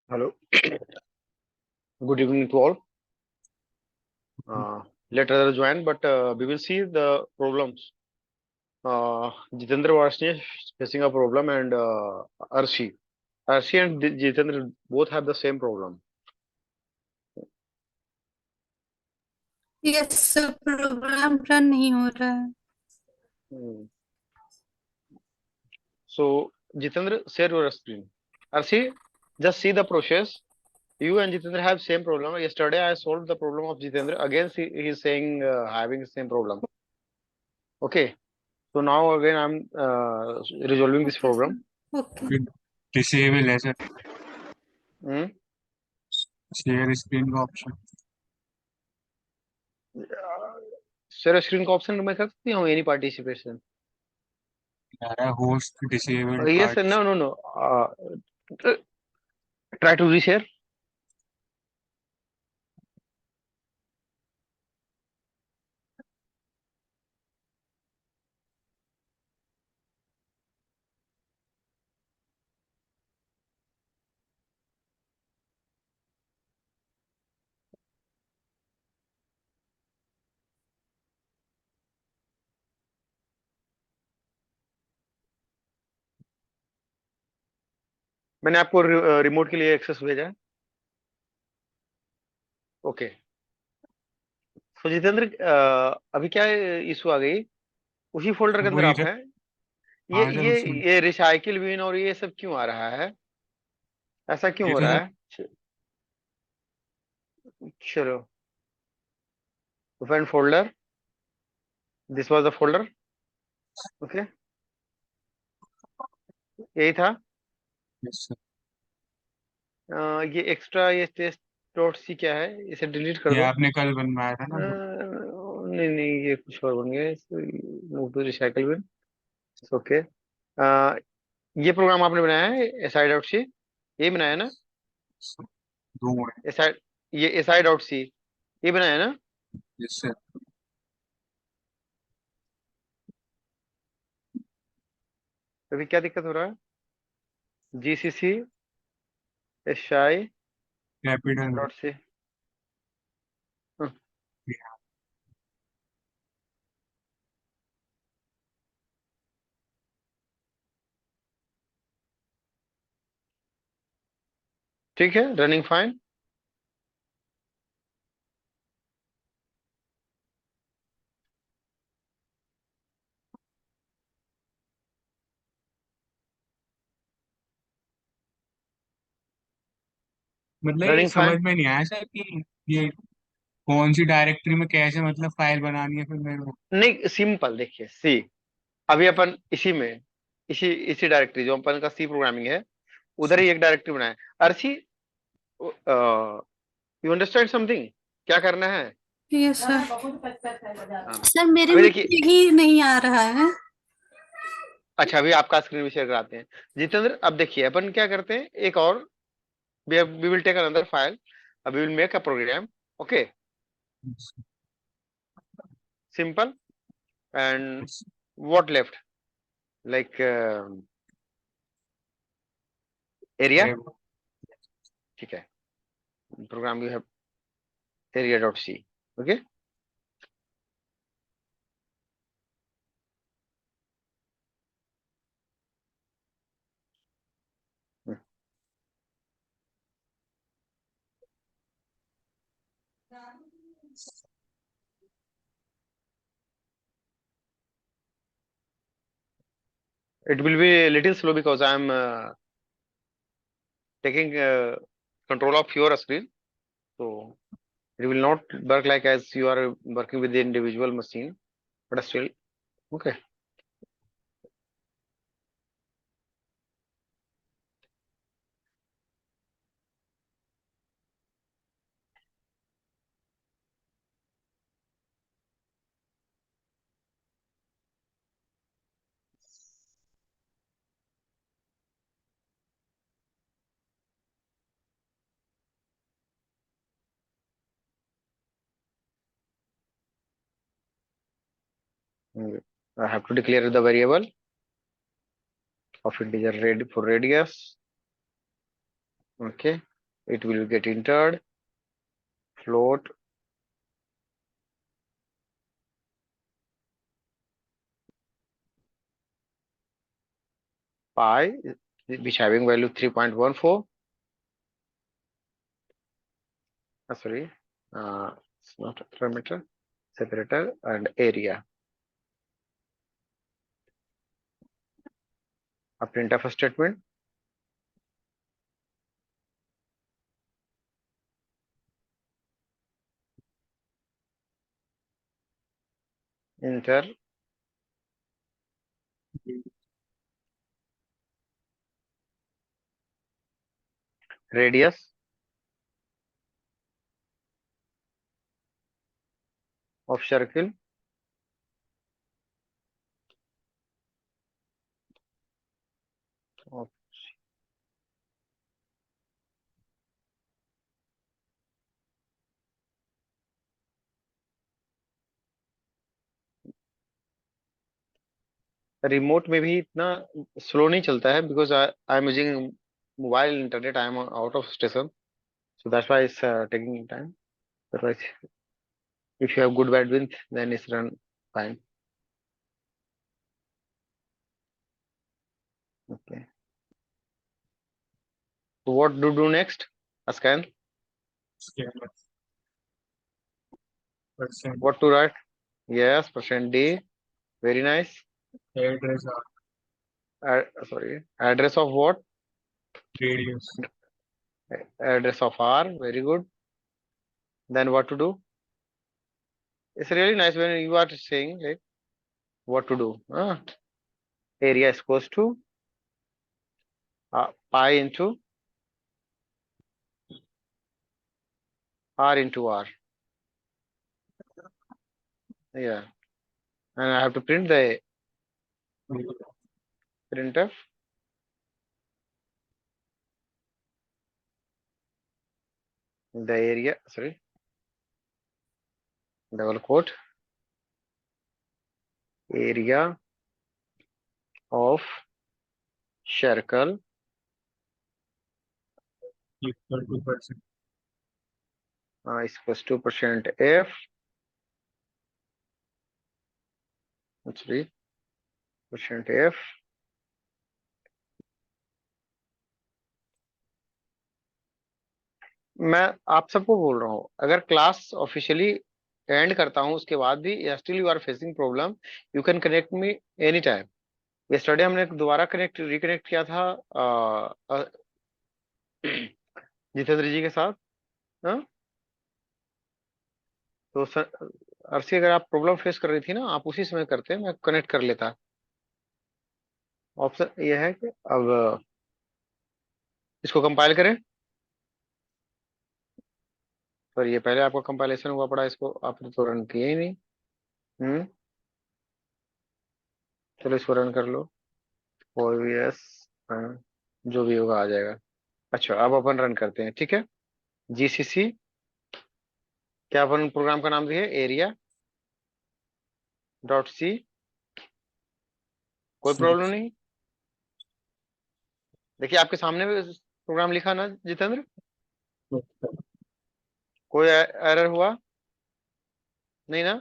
Hello. Good evening to all. Let others join, but we will see the problems. Jitendra Varshney is facing a problem, and Arshi. Arshi and Jitendra both have the same problem. Yes sir, program run नहीं हो रहा है। Hmm. So, Jitendra, share your screen. Arshi, just see the process. You and Jitendra have same problem. Yesterday, I solved the problem of Jitendra. Again, he is saying having the same problem. Okay. So now again, I'm resolving this okay problem. Sir, okay. Disable है sir, Hmm. Share screen का option. Share screen का option मैं कर सकती हूँ any participation. Host disabled yes, part. No no no, try to reshare. मैंने आपको remote के लिए एक्सेस भेजा है। ओके। तो जितेंद्र, अभी क्या इशू आ गई, उसी फोल्डर के अंदर वही आप हैं। ये हाँ सर, ये उसी ये रिसाइकिल बिन और ये सब क्यों आ रहा है? ऐसा क्यों ये हो तो रहा सर है? चलो, open folder, this was the folder. Okay, यही था। yes, sir। ये एक्स्ट्रा, ये टेस्ट डॉट सी क्या है, इसे डिलीट कर ये दो। आपने कल बनवाया था ना वो। नहीं नहीं, ये कुछ और बन गया। Move to recycle bin. Okay. ये प्रोग्राम आपने बनाया है एसआई डॉट सी, ये बनाया है ना? दो है। एसआई, ये एसआई डॉट सी ये बनाया है ना? Yes sir. अभी क्या दिक्कत हो रहा है? GCC SI capital dot C. ठीक है, रनिंग फाइन। मतलब ये रनिंग समझ फाइन। में नहीं आया सर कि ये कौन सी डायरेक्टरी में कैसे मतलब फाइल बनानी है फिर मेरे को। नहीं, सिंपल देखिए, सी। अभी अपन इसी में, इसी इसी डायरेक्टरी जो अपन का सी प्रोग्रामिंग है, उधर ही एक डायरेक्टरी बनाए। Arshi, you understand something? क्या करना है? Yes sir. हाँ, सर मेरे अभी में देखिए। ही नहीं आ रहा है। अच्छा, अभी आपका स्क्रीन भी शेयर कराते हैं। जितेंद्र, अब देखिए अपन क्या करते हैं, एक और, we will take another file, we will make a program. Okay, simple. And what left, like area? ठीक है, program you have area.c. Okay. It will be a little slow because I am taking control of your screen, so it will not work like as you are working with the individual machine, but still okay. I have to declare the variable of integer ready for radius. Okay. it will get entered. Float pi, which having value 3.14. Sorry, it's not a parameter, separator and area. A printf statement. Enter radius of circle of remote में भी इतना slow नहीं चलता है because I am using mobile internet. I am out of station, so that's why it's taking time. Otherwise, if you have good bandwidth, then it's run fine. Okay. So what do next? A scan. Scanner. Percent What to write? Yes, %d. Very nice. address Sorry, address of what? radius. Address of R. Very good. Then what to do? It's really nice when you are saying like what to do. Area is equals to pi into R into R. Yeah, and I have to print the printf. The area, sorry, double quote, area of circle Equal to percent. is equals to %f. Sorry, %f. मैं आप सबको बोल रहा हूँ अगर class officially and करता हूँ उसके बाद भी still you are facing problem, you can connect me any time. Yesterday हमने दोबारा रिकनेक्ट किया था जितेंद्र जी के साथ. हाँ, तो अर्शी अगर आप प्रॉब्लम फेस कर रही थी ना, आप उसी समय करते, मैं कनेक्ट कर लेता. ऑप्शन ये है कि अब इसको कंपाइल करें. पर ये पहले आपका कंपाइलेशन हुआ पड़ा, इसको आपने तो रन किया ही नहीं. चलो इसको रन कर लो. OBS जो भी होगा आ जाएगा. अच्छा, अब अपन रन करते हैं. ठीक है, GCC. क्या अपन प्रोग्राम का नाम दिए? Area dot C. कोई प्रॉब्लम नहीं. देखिए आपके सामने भी प्रोग्राम लिखा ना जितेंद्र, कोई एरर हुआ नहीं ना?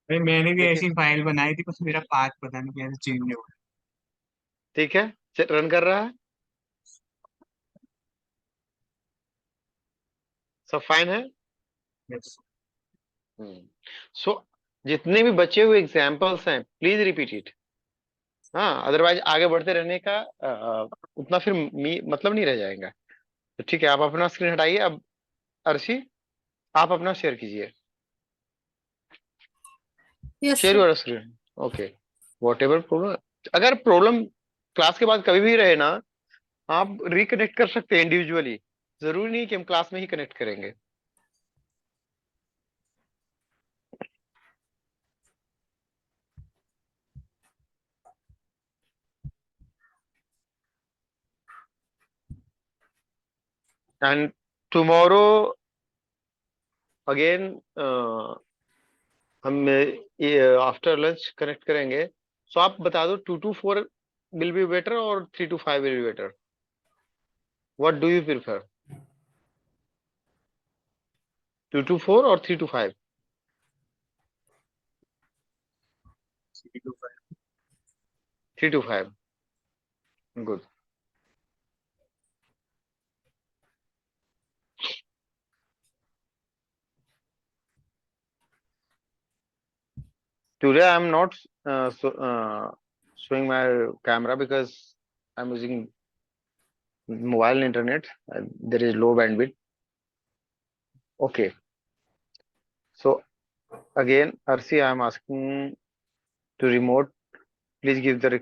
भाई मैंने भी देखिए, ऐसी फाइल बनाई थी, बस मेरा पाथ पता नहीं कैसे चेंज हो गया। ठीक है, रन कर रहा है, सब फाइन है. Yes. सो जितने भी बचे हुए एग्जाम्पल्स हैं प्लीज रिपीट इट. हाँ, अदरवाइज आगे बढ़ते रहने का उतना फिर मतलब नहीं रह जाएगा. तो ठीक है, आप अपना स्क्रीन हटाइए. अब अर्शी, आप अपना शेयर कीजिए. Yes, share sir. Your screen. Okay. What ever problem, अगर प्रॉब्लम क्लास के बाद कभी भी रहे ना, आप रिकनेक्ट कर सकते हैं इंडिविजुअली. जरूरी नहीं कि हम क्लास में ही कनेक्ट करेंगे. एंड टुमारो अगेन हम आफ्टर लंच कनेक्ट करेंगे. सो आप बता दो 2 to 4 विल बी बेटर और 3 to 5 will be better. What do you prefer? 2 to 4 or 3 to 5? 3 to 5. 3 to 5. Good. Today I'm not showing my camera because I'm using mobile internet. There is low bandwidth. Okay. So again, Arsi, I'm asking to remote. Please give the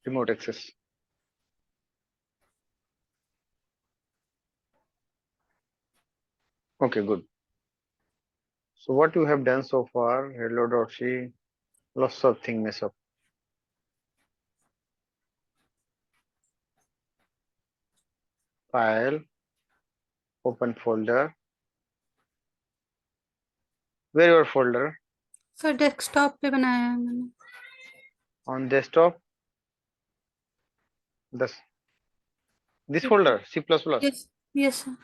remote access. Okay, good. So what you have done so far? Hello, Doshi. Lots of things mess up. File, open folder. Where your folder? Sir desktop पे बनाया है मैंने. On desktop. This folder, C++. Yes yes sir.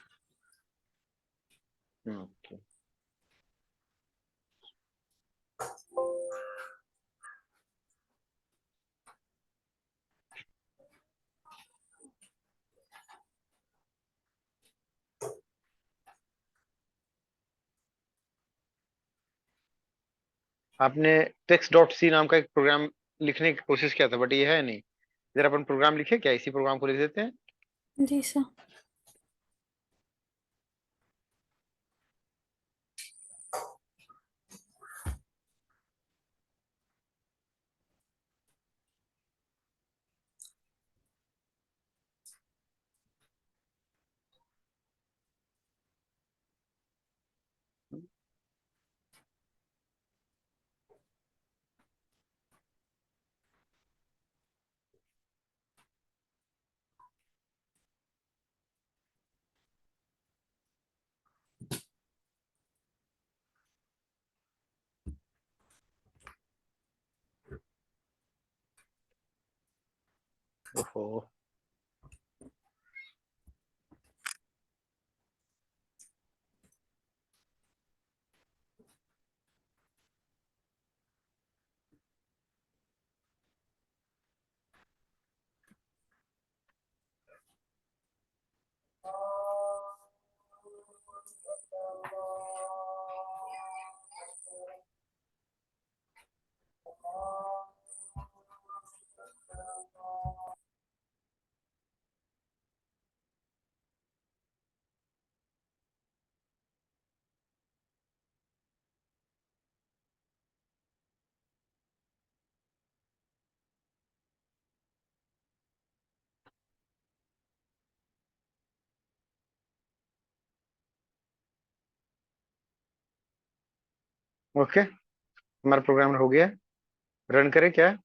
Okay. आपने text.c नाम का एक programme लिखने की कोशिश किया था, बट ये है नहीं. इधर अपन प्रोग्राम लिखे क्या? इसी प्रोग्राम को लिख देते हैं. जी सर. ओहो. ओके, हमारा प्रोग्राम हो गया. रन करें क्या?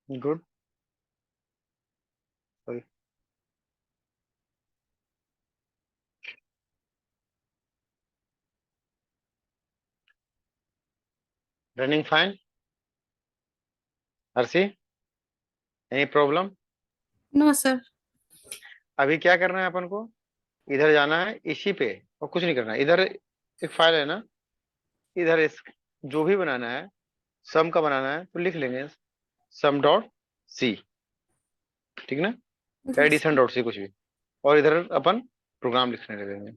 Good. Sorry. Running fine. Harshi, any problem? No sir. अभी क्या करना है अपन को? इधर जाना है इसी पे, और कुछ नहीं करना है. इधर एक फाइल है ना, इधर इस जो भी बनाना है, सम का बनाना है तो लिख लेंगे सम डॉट सी. ठीक ना? एडिशन डॉट सी, कुछ भी. और इधर अपन प्रोग्राम लिखने लगेंगे.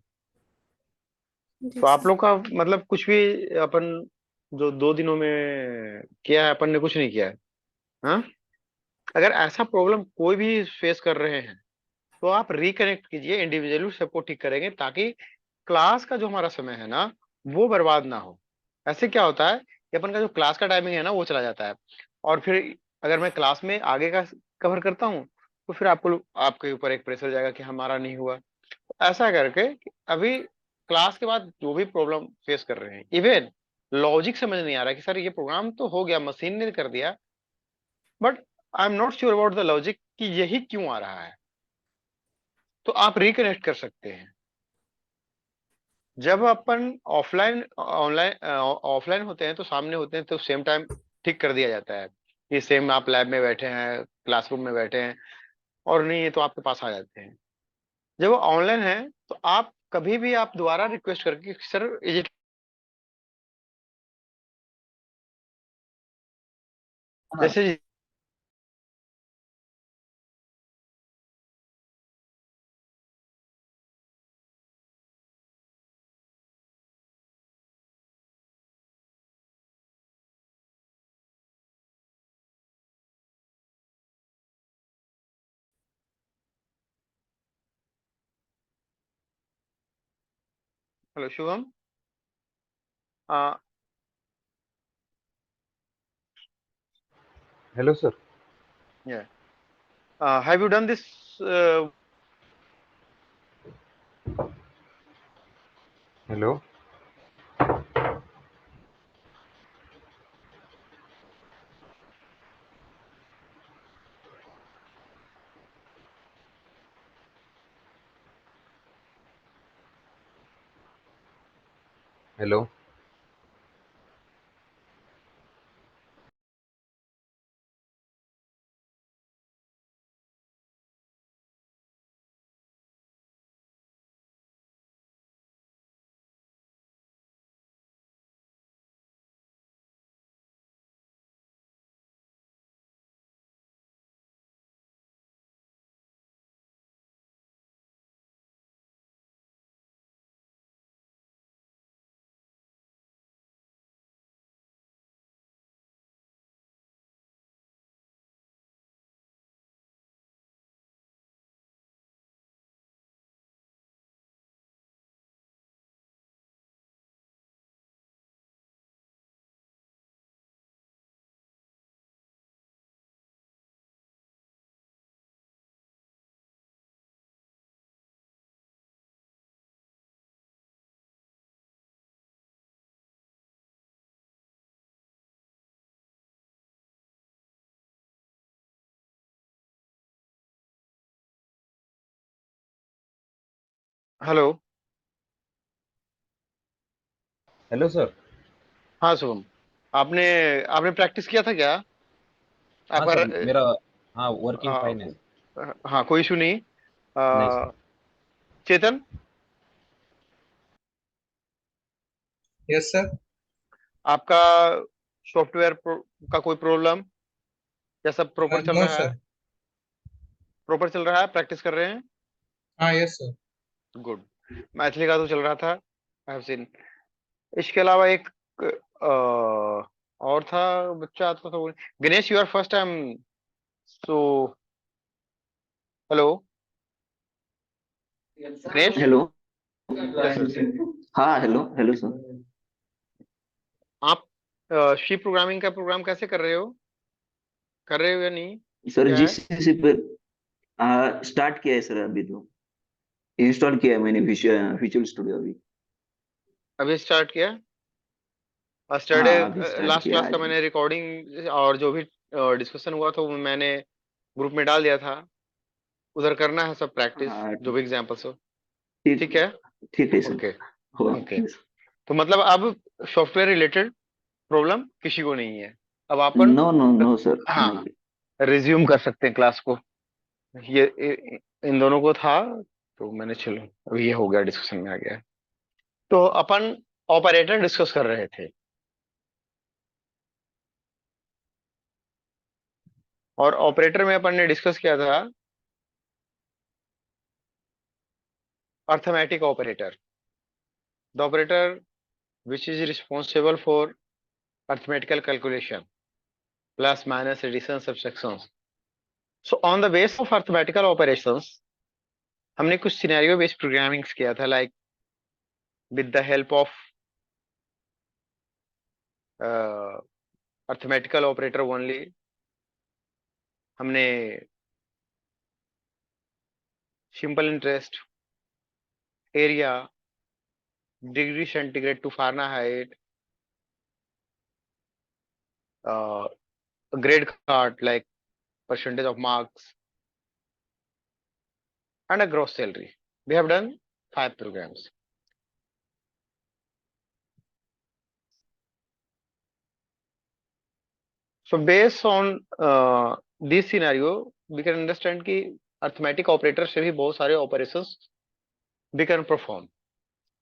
तो आप लोग का मतलब कुछ भी अपन जो 2 दिनों में किया है, अपन ने कुछ नहीं किया है. हाँ, अगर ऐसा प्रॉब्लम कोई भी फेस कर रहे हैं तो आप रिकनेक्ट कीजिए, इंडिविजुअली सबको ठीक करेंगे, ताकि क्लास का जो हमारा समय है ना, वो बर्बाद ना हो. ऐसे क्या होता है कि अपन का जो क्लास का टाइमिंग है ना, वो चला जाता है. और फिर अगर मैं क्लास में आगे का कवर करता हूँ, तो फिर आपके ऊपर एक प्रेशर जाएगा कि हमारा नहीं हुआ। ऐसा करके अभी क्लास के बाद जो भी प्रॉब्लम फेस कर रहे हैं, इवन लॉजिक समझ नहीं आ रहा कि सर ये प्रोग्राम तो हो गया, मशीन ने कर दिया, but I am not sure about the logic कि यही क्यों आ रहा है। तो आप रिकनेक्ट कर सकते हैं। जब अपन ऑफलाइन होते हैं तो सामने होते हैं तो सेम टाइम ठीक कर दिया जाता है कि सेम आप लैब में बैठे हैं, क्लासरूम में बैठे हैं, और नहीं है तो आपके पास आ जाते हैं। जब वो ऑनलाइन है तो आप कभी भी आप दोबारा रिक्वेस्ट करके सर इज इट, हाँ जैसे hello Shubham, hello sir. Have you done this? Hello. Hello. Hello. Hello sir. हाँ शुभम, आपने आपने प्रैक्टिस किया था क्या? हाँ आपका सर, मेरा हाँ वर्किंग फाइन है। हाँ, कोई इशू नहीं। नहीं सर। चेतन, यस सर। आपका सॉफ्टवेयर का कोई प्रॉब्लम या सब प्रॉपर चल नो रहा है? सर। प्रॉपर चल रहा है, प्रैक्टिस कर रहे हैं? हाँ यस सर। गुड। मैथिली का तो चल रहा था, आई हैव सीन। इसके अलावा एक और था बच्चा आता था Ganesh, you are first time, so hello Ganesh. Hello. Yes yes. हाँ हेलो हेलो सर। आप सी प्रोग्रामिंग का प्रोग्राम कैसे कर रहे हो या नहीं, सर क्या है? जीसीसी पे स्टार्ट किया है सर, अभी तो इंस्टॉल किया है मैंने विजुअल स्टूडियो अभी। अभी स्टार्ट किया? स्टरडे हाँ अभी स्टार्ट लास्ट किया क्लास का आज। मैंने रिकॉर्डिंग और जो भी डिस्कशन हुआ था वो मैंने ग्रुप में डाल दिया था, उधर करना है सब प्रैक्टिस, हाँ जो भी एग्जांपल्स हो। ठीक। ठीक है। ठीक है सर। ओके। Okay, okay. तो मतलब अब सॉफ्टवेयर रिलेटेड प्रॉब्लम किसी को नहीं है। अब अपन नो नो नो सर, नहीं। हाँ रिज्यूम कर सकते हैं क्लास को। इन दोनों को था तो मैंने, चलो अभी ये हो गया, डिस्कशन में आ गया। तो अपन ऑपरेटर डिस्कस कर रहे थे, और ऑपरेटर में अपन ने डिस्कस किया था arithmetic operator, the operator which is responsible for arithmetical calculation, plus minus addition subtractions. So on the base of arithmetical operations हमने कुछ सिनेरियो बेस्ड प्रोग्रामिंग किया था, like with the help of arithmetical operator only हमने simple interest, area, degree centigrade to Fahrenheit, a grade card like percentage of marks, and a gross salary. We have done 5 programs. So based on this scenario, we can understand कि arithmetic operator से भी बहुत सारे operations we can perform.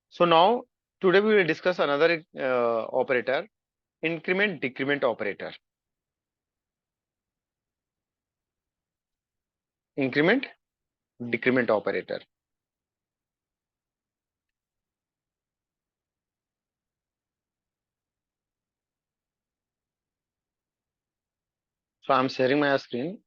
So now today we will discuss another operator, increment decrement operator. Increment decrement operator. So I'm sharing my screen.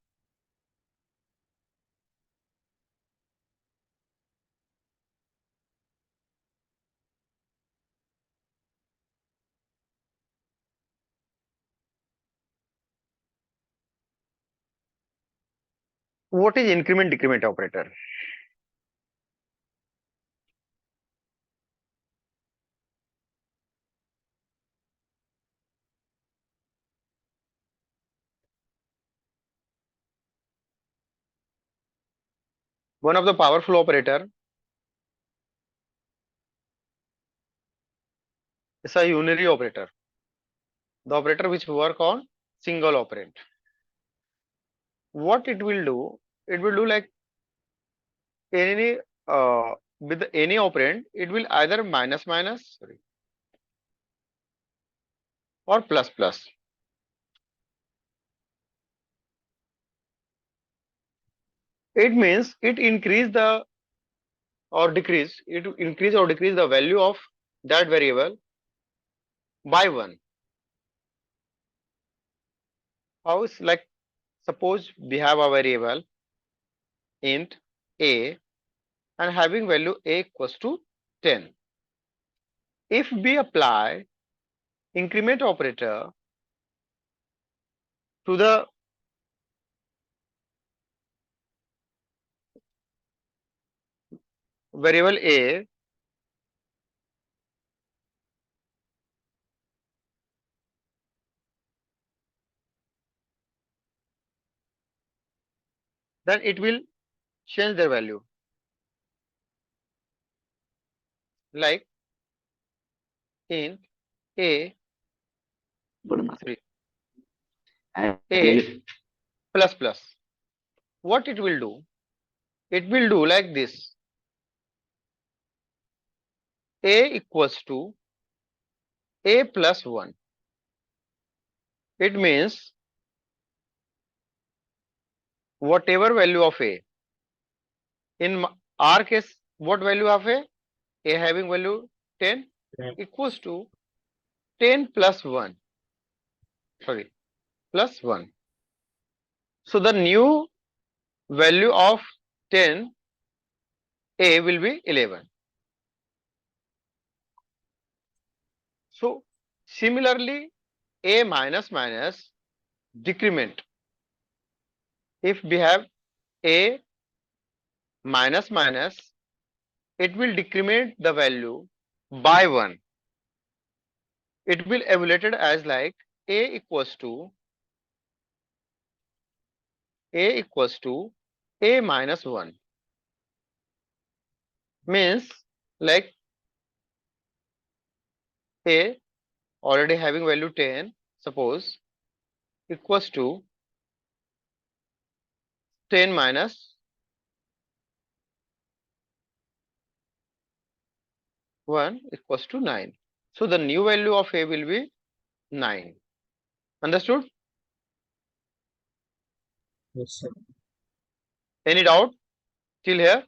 What is increment decrement operator? One of the powerful operator is a unary operator. The operator which work on single operand. What it will do? It will do like any with any operand, it will either minus minus, sorry, or plus plus. It means it increase the or decrease, it increase or decrease the value of that variable by 1. How is like, suppose we have a variable int a and having value a equals to 10. If we apply increment operator to the variable a, then it will change their value. Like int a, sorry, a plus plus. What it will do? It will do like this. A equals to a plus 1. It means whatever value of a, in our case, what value of a having value 10 10. equals to 10 plus 1, sorry, plus 1. So the new value of 10 a will be 11. So similarly, a minus minus decrement. If we have a minus minus, it will decrement the value by 1. It will evaluated as like a equals to a minus 1. Means like a already having value 10, suppose, equals to 10 minus 1 equals to 9. So the new value of a will be 9. Understood? Yes, sir. Any doubt till here?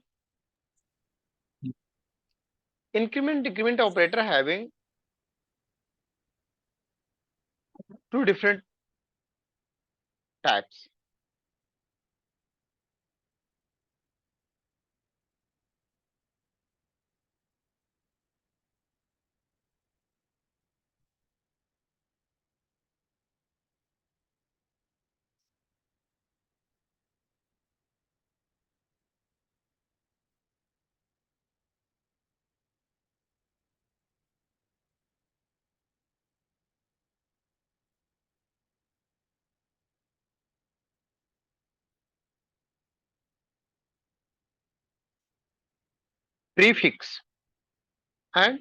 Increment decrement operator having two different types. prefix and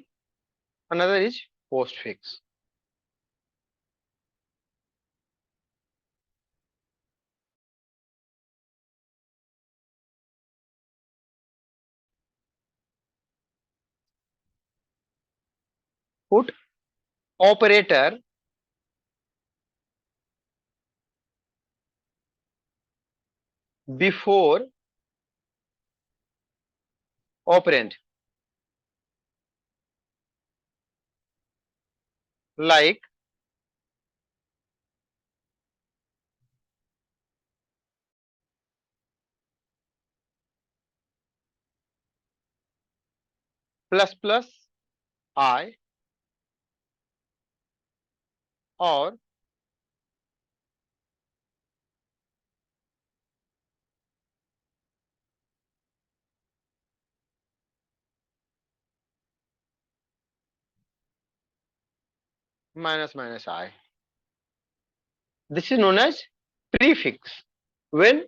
another is postfix. Put operator before operand, like plus plus I or minus minus I. This is known as prefix. When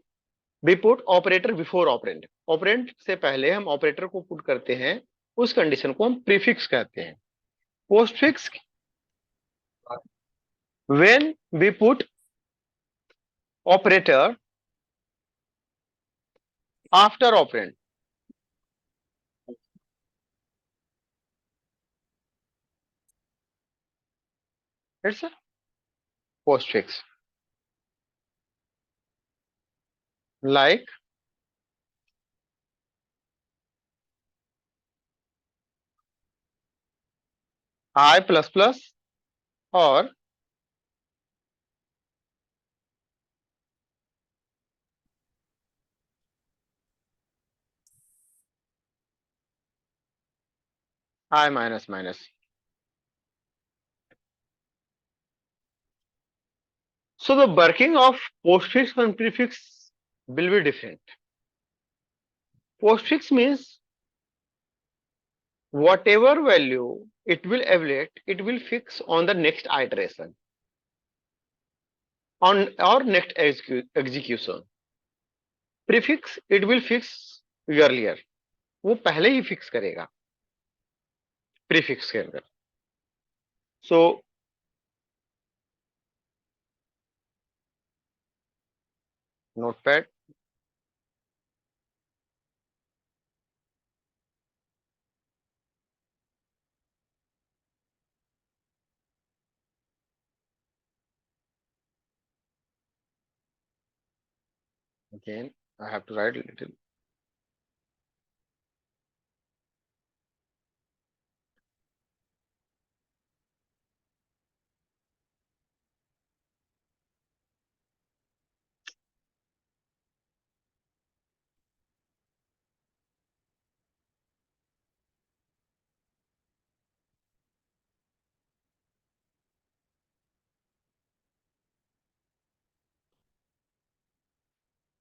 we put operator before operand. Operand से पहले हम operator को put करते हैं, उस condition को हम prefix कहते हैं. Postfix, when we put operator after operand. It's a postfix. Like I plus plus or I minus minus. So the working of postfix and prefix will be different. Postfix means whatever value it will evaluate, it will fix on the next iteration, on or next execution. Prefix, it will fix earlier. वो पहले ही fix करेगा prefix के अंदर. So notepad. Again, I have to write a little.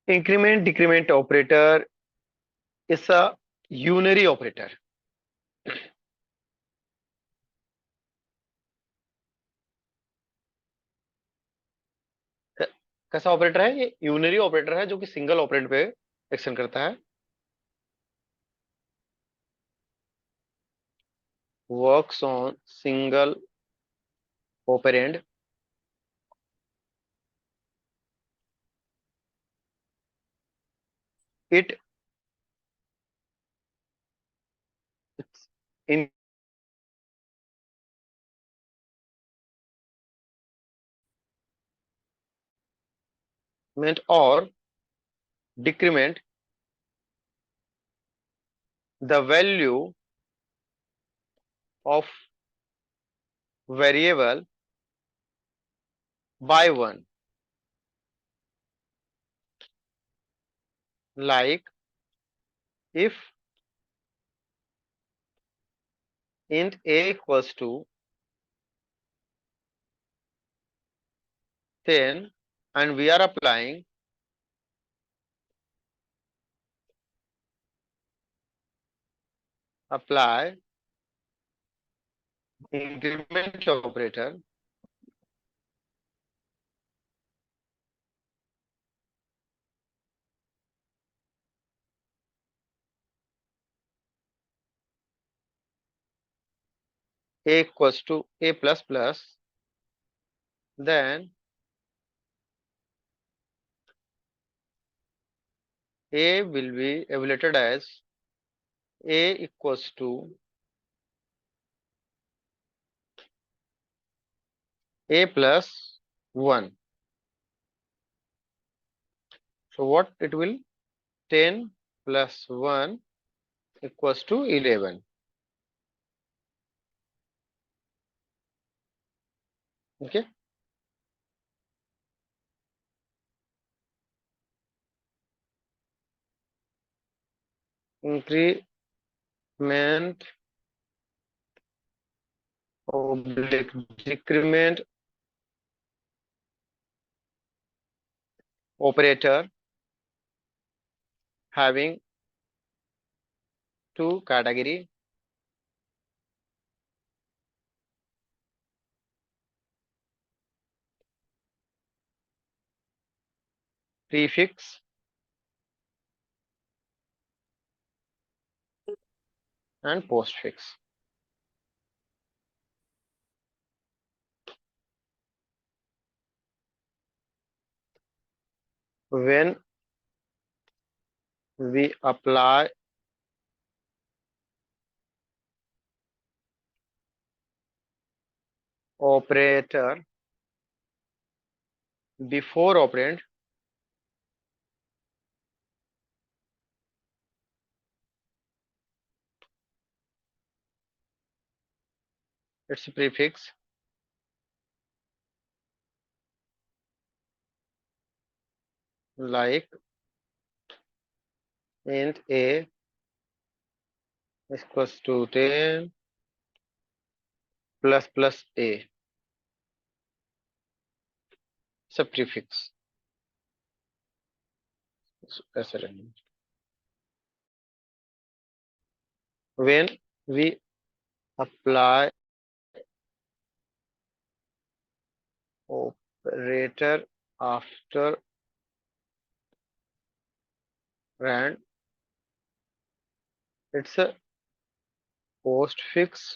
Increment decrement operator is a unary operator. कैसा operator है ये? Unary operator है जो कि सिंगल ऑपरेंड पे एक्शन करता है. Works on single operand. It in or decrement the value of variable by one, like if int a equals to 10 and we are applying apply increment operator A equals to A plus plus, then A will be evaluated as A equals to A plus 1. So what it will? 10 plus 1 equals to 11. Okay. Increment oblique decrement operator having two category, prefix and postfix. When we apply operator before operand, its prefix like int a equals to 10 plus plus a, सब prefix. ऐसे रहेंगे. When we apply operator after rand, it's a postfix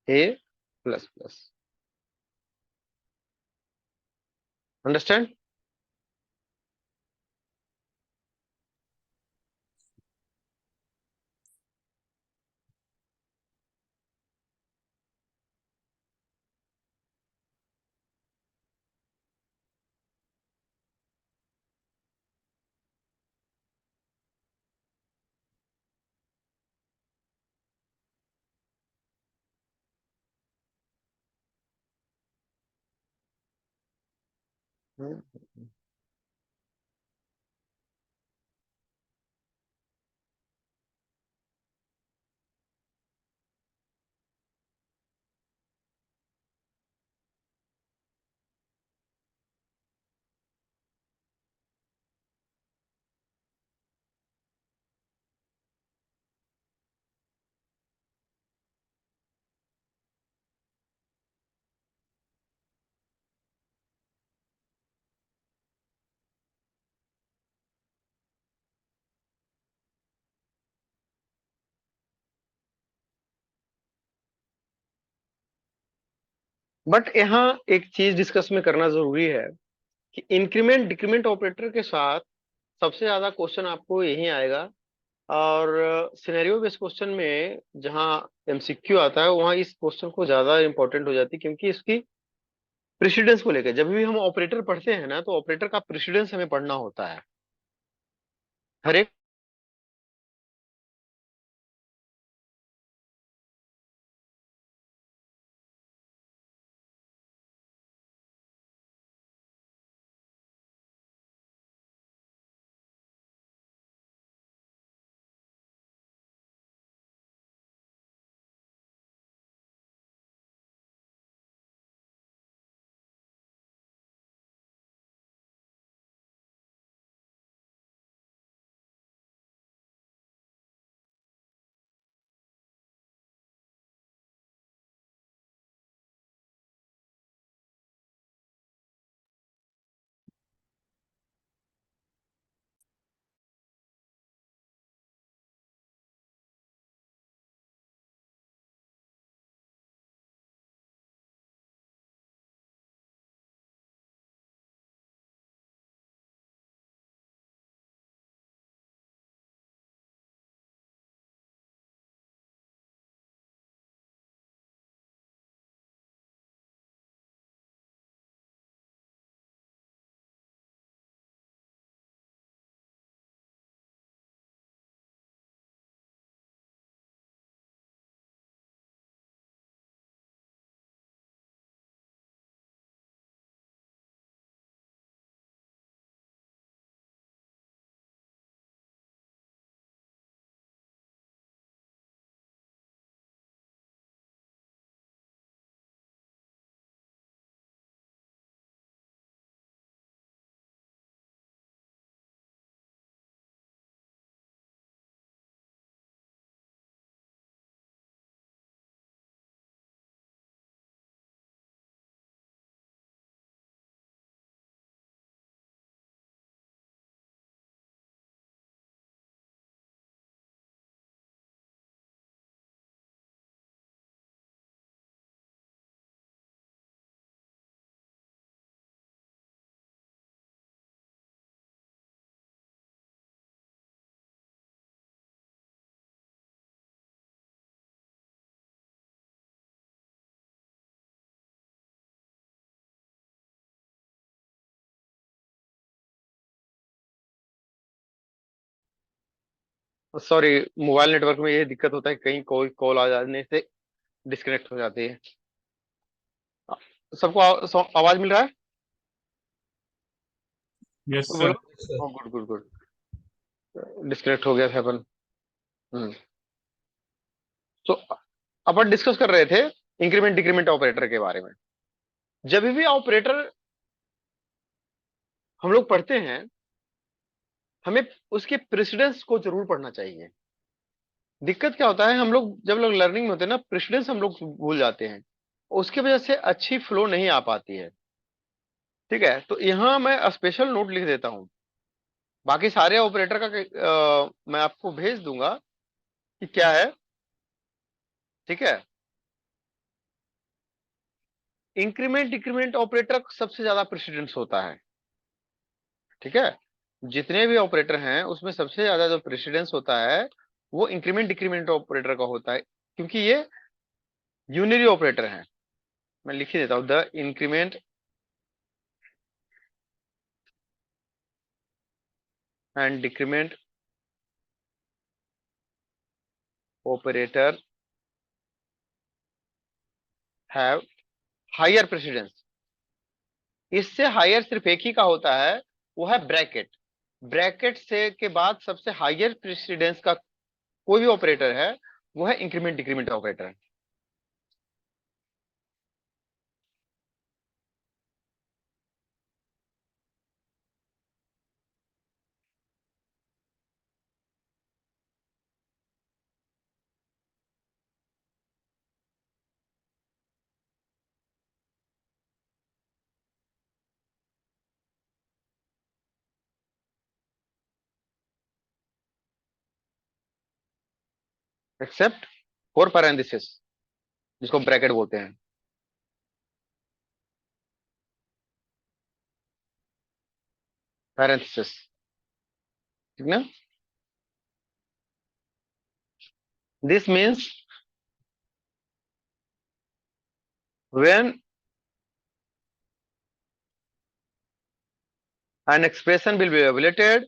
a plus plus. Understand? But यहाँ एक चीज discuss में करना जरूरी है कि इंक्रीमेंट डिक्रीमेंट ऑपरेटर के साथ सबसे ज्यादा क्वेश्चन आपको यही आएगा, और सिनेरियो बेस्ड क्वेश्चन में जहाँ एमसीक्यू आता है वहाँ इस क्वेश्चन को ज्यादा इंपॉर्टेंट हो जाती है, क्योंकि इसकी प्रेसिडेंस को लेकर जब भी हम ऑपरेटर पढ़ते हैं ना, तो ऑपरेटर का प्रेसिडेंस हमें पढ़ना होता है हर एक सॉरी, मोबाइल नेटवर्क में ये दिक्कत होता है, कहीं कोई कॉल आ जाने से डिस्कनेक्ट हो जाती है। सबको आवाज मिल रहा है? यस कोई सर। बोलो। Good good good. डिस्कनेक्ट हो गया था अपन। हम्म। तो अपन डिस्कस कर रहे थे इंक्रीमेंट डिक्रीमेंट ऑपरेटर के बारे में। जब भी ऑपरेटर हम लोग पढ़ते हैं, हमें उसके प्रेसिडेंस को जरूर पढ़ना चाहिए। दिक्कत क्या होता है, हम लोग जब लोग लर्निंग में होते हैं ना, प्रेसिडेंस हम लोग भूल जाते हैं, उसके वजह से अच्छी फ्लो नहीं आ पाती है। ठीक है, तो यहाँ मैं स्पेशल नोट लिख देता हूँ। बाकी सारे ऑपरेटर का मैं आपको भेज दूंगा कि क्या है। ठीक है, इंक्रीमेंट डिक्रीमेंट ऑपरेटर सबसे ज्यादा प्रेसिडेंस होता है। ठीक है, जितने भी ऑपरेटर हैं उसमें सबसे ज्यादा जो प्रेसिडेंस होता है वो इंक्रीमेंट डिक्रीमेंट ऑपरेटर का होता है, क्योंकि ये यूनिरी ऑपरेटर हैं। मैं लिख ही देता हूं, the increment and decrement operator have higher precedence. इससे हायर सिर्फ एक ही का होता है, वो है ब्रैकेट। ब्रैकेट से के बाद सबसे हायर प्रेसिडेंस का कोई भी ऑपरेटर है वो है increment decrement operator. Except for parenthesis, जिसको ब्रैकेट बोलते हैं। पैरेंथेसिस, ठीक ना? This means when an expression will be evaluated,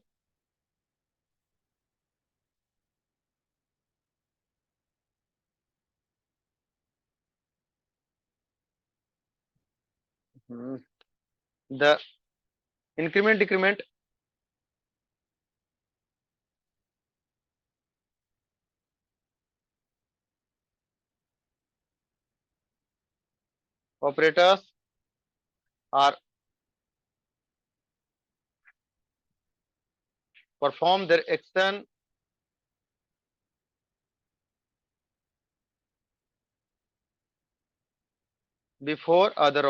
the increment decrement operators are perform their action before other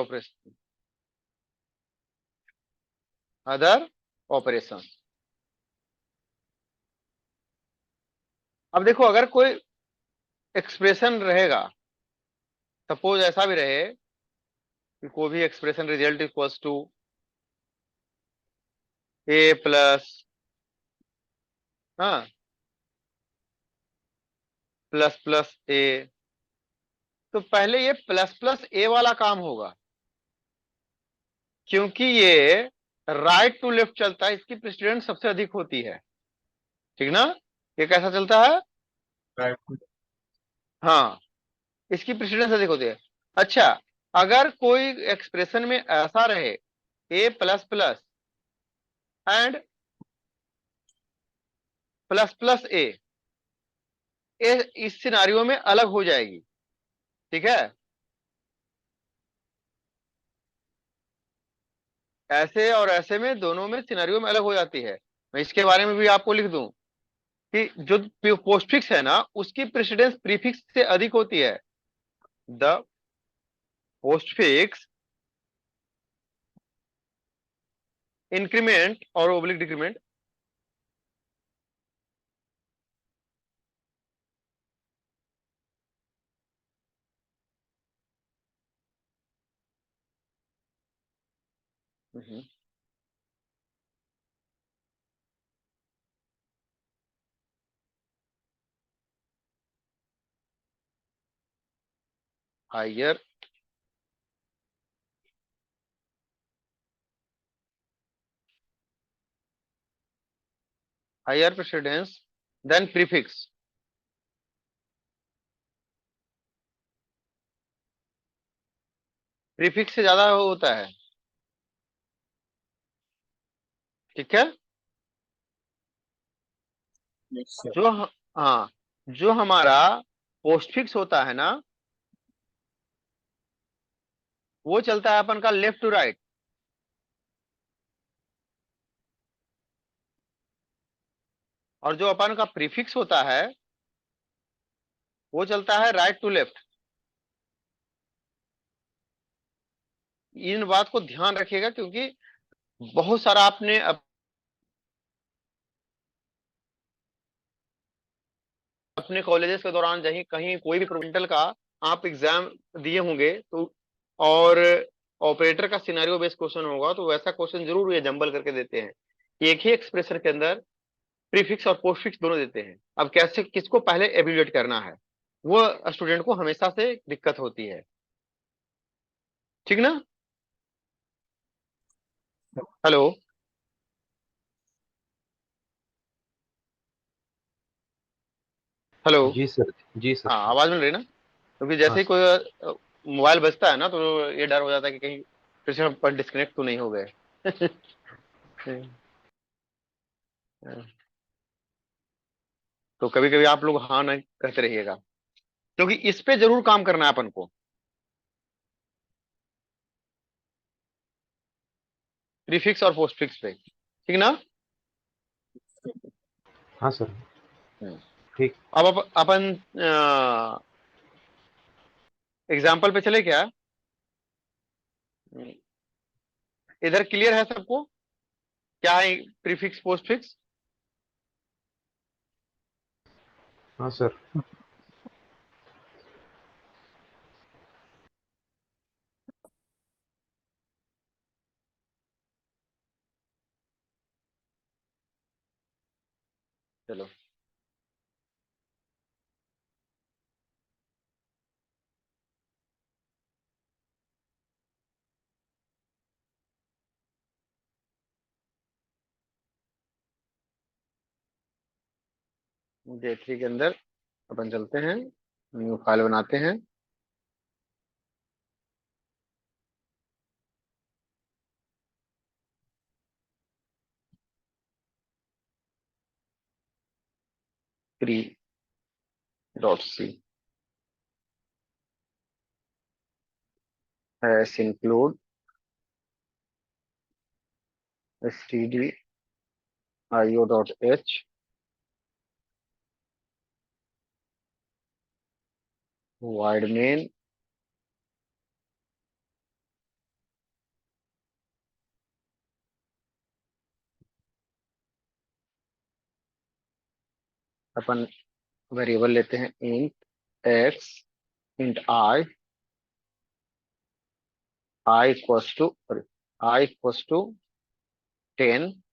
operations। अब देखो, अगर कोई एक्सप्रेशन रहेगा, सपोज ऐसा भी रहे कि कोई भी expression result equals to a plus, हाँ, प्लस प्लस ए, तो पहले ये प्लस प्लस ए वाला काम होगा, क्योंकि ये राइट टू लेफ्ट चलता है, इसकी प्रेसिडेंस सबसे अधिक होती है। ठीक ना? ये कैसा चलता है? राइट। हाँ, इसकी प्रेसिडेंस अधिक होती है। अच्छा, अगर कोई एक्सप्रेशन में ऐसा रहे a plus plus and plus plus a, इस सिनारियो में अलग हो जाएगी। ठीक है, ऐसे और ऐसे में दोनों में सिनारियो में अलग हो जाती है। मैं इसके बारे में भी आपको लिख दूं कि जो पोस्टफिक्स है ना, उसकी प्रेसिडेंस प्रीफिक्स से अधिक होती है। द पोस्टफिक्स इंक्रीमेंट और oblique decrement higher higher precedence then prefix. Prefix से ज्यादा होता है, ठीक है। Yes, sir. हाँ, जो हमारा पोस्टफिक्स होता है ना, वो चलता है अपन का लेफ्ट टू राइट, और जो अपन का प्रीफिक्स होता है वो चलता है राइट टू लेफ्ट। इन बात को ध्यान रखिएगा, क्योंकि बहुत सारा आपने अपने कॉलेजेस के दौरान कहीं कहीं कोई भी प्रोविंशियल का आप एग्जाम दिए होंगे, तो और ऑपरेटर का सिनेरियो बेस्ड क्वेश्चन होगा, तो वैसा क्वेश्चन जरूर ये जंबल करके देते हैं कि एक ही एक्सप्रेशन के अंदर प्रीफिक्स और पोस्टफिक्स दोनों देते हैं। अब कैसे किसको पहले एबिलिएट करना है, वो स्टूडेंट को हमेशा से दिक्कत होती है, ठीक ना। Hello, hello. जी सर, जी सर। हाँ, आवाज मिल रही ना, क्योंकि जैसे हाँ ही कोई मोबाइल बजता है ना, तो ये डर हो जाता है कि कहीं फिर से हम डिस्कनेक्ट तो नहीं हो गए। तो कभी कभी आप लोग हाँ नहीं कहते रहिएगा, क्योंकि इस पे जरूर काम करना है अपन को, प्रीफिक्स और पोस्टफिक्स पे, ठीक ना। हाँ सर, हम्म। ठीक। अब अपन एग्जाम्पल पे चले क्या। इधर क्लियर है सबको, क्या है प्रीफिक्स पोस्टफिक्स। हाँ सर। चलो, J3 के अंदर अपन चलते हैं, न्यू फाइल बनाते हैं। tree.c hash include stdio.h void main अपन वेरिएबल लेते हैं int x int I equals to 10.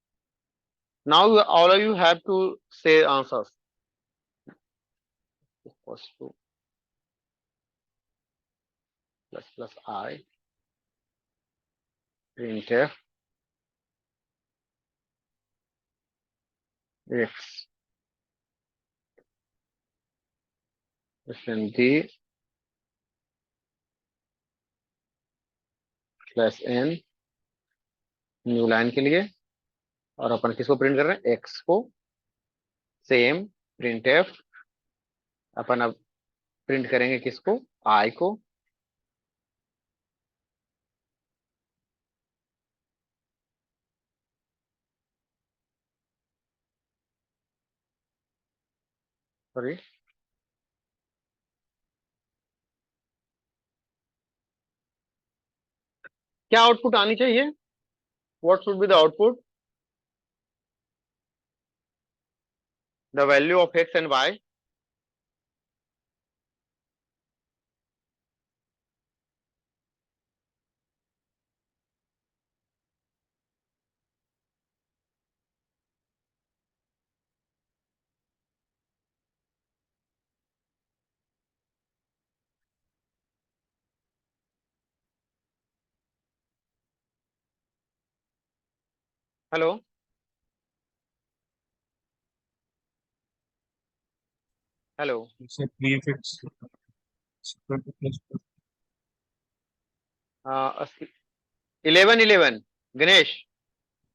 Now all of you have to say answers. Equals to plus I printf x d plus n new line के लिए, और अपन किसको print कर रहे हैं, x को। सेम printf अपन अब प्रिंट करेंगे किसको, I को। सॉरी, क्या आउटपुट आनी चाहिए, what should be the output, the value of x and y। Hello, hello, sir prefix 11 11 Ganesh,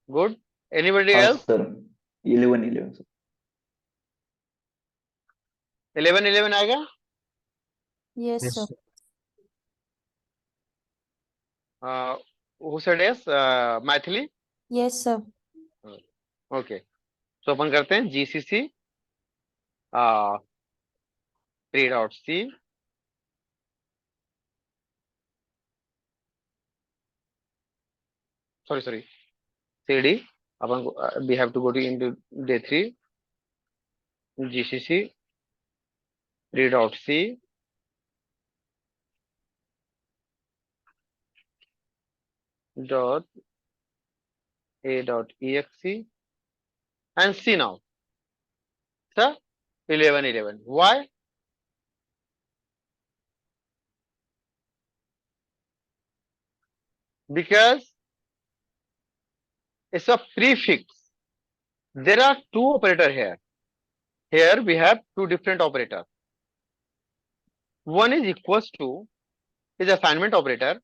good, anybody हाँ एल्स? Sir, 11 sir. 11 11 आएगा? yes yes sir, sir. Who said yes? Maithili? yes sir, okay, तो अपन करते हैं GCC three dot C sorry sorry CD, अपन को we have to go to into day 3, GCC three dot C dot a dot exe and see now, sir, 11 11. Why? Because it's a prefix. There are two operator here. Here we have two different operator. One is equals to is assignment operator.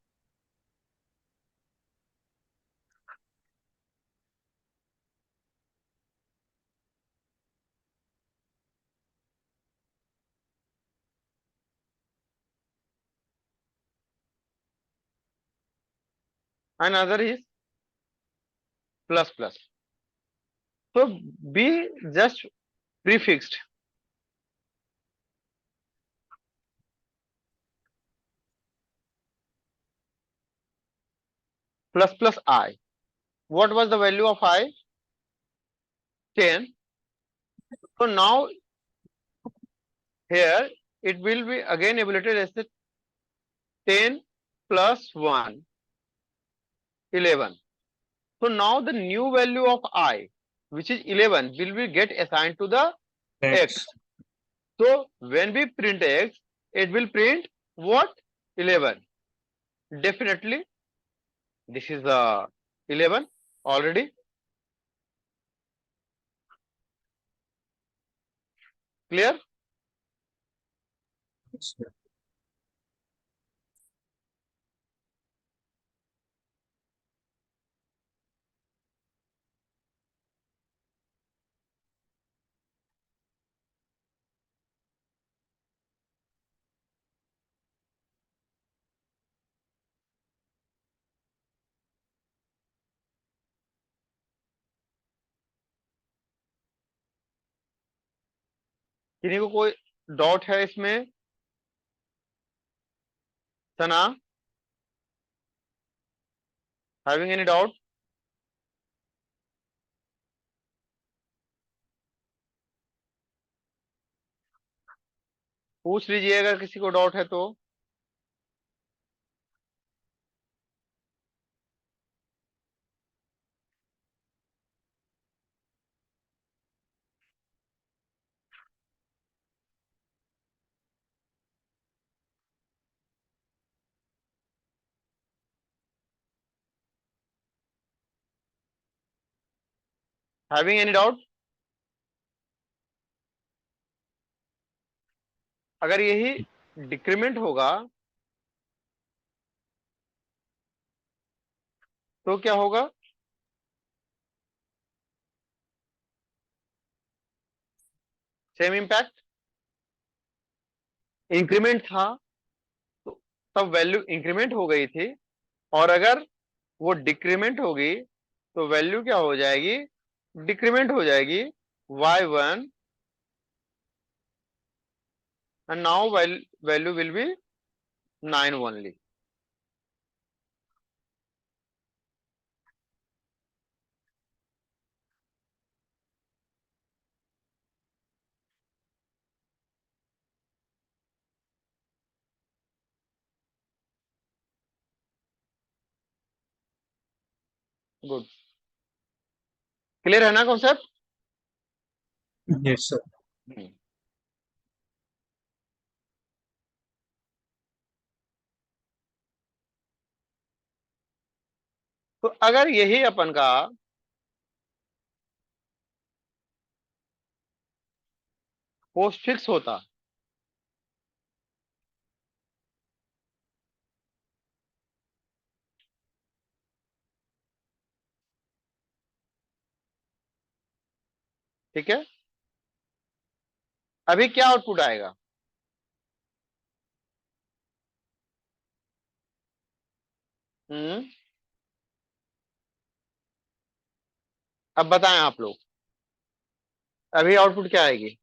Another is plus plus. So be just prefixed plus plus I. What was the value of I? 10. So now here it will be again evaluated as the 10 plus 1, 11. So now the new value of I, which is 11, will be get assigned to the X. So when we print X, it will print what? 11. Definitely, this is the 11 already. Clear? किन्हीं को कोई doubt है इसमें? सना, having any doubt? पूछ लीजिए अगर किसी को डाउट है तो। Having any doubt? अगर यही डिक्रीमेंट होगा तो क्या होगा? Same impact. इंक्रीमेंट था तो तब वैल्यू इंक्रीमेंट हो गई थी, और अगर वो डिक्रीमेंट होगी तो वैल्यू क्या हो जाएगी? डिक्रीमेंट हो जाएगी, y1, and now value will be 9 only. Good, clear है ना कॉन्सेप्ट? Yes sir. तो अगर यही अपन का पोस्ट फिक्स होता ठीक है, अभी क्या आउटपुट आएगा? हम्म, अब बताएं आप लोग, अभी आउटपुट क्या आएगी?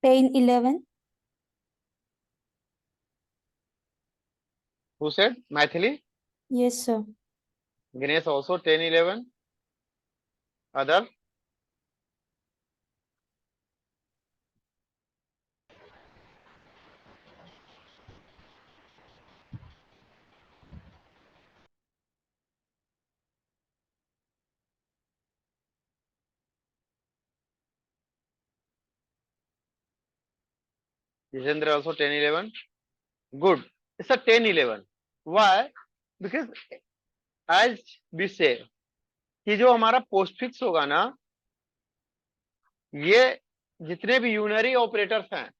Ten eleven. Who said? Maithili? Yes, sir. Ganesh also 10 11. Other? Jitendra also 10 11. Good. It's a 10 11. Why? Because as we say कि जो हमारा पोस्ट फिक्स होगा ना, ये जितने भी यूनरी ऑपरेटर्स हैं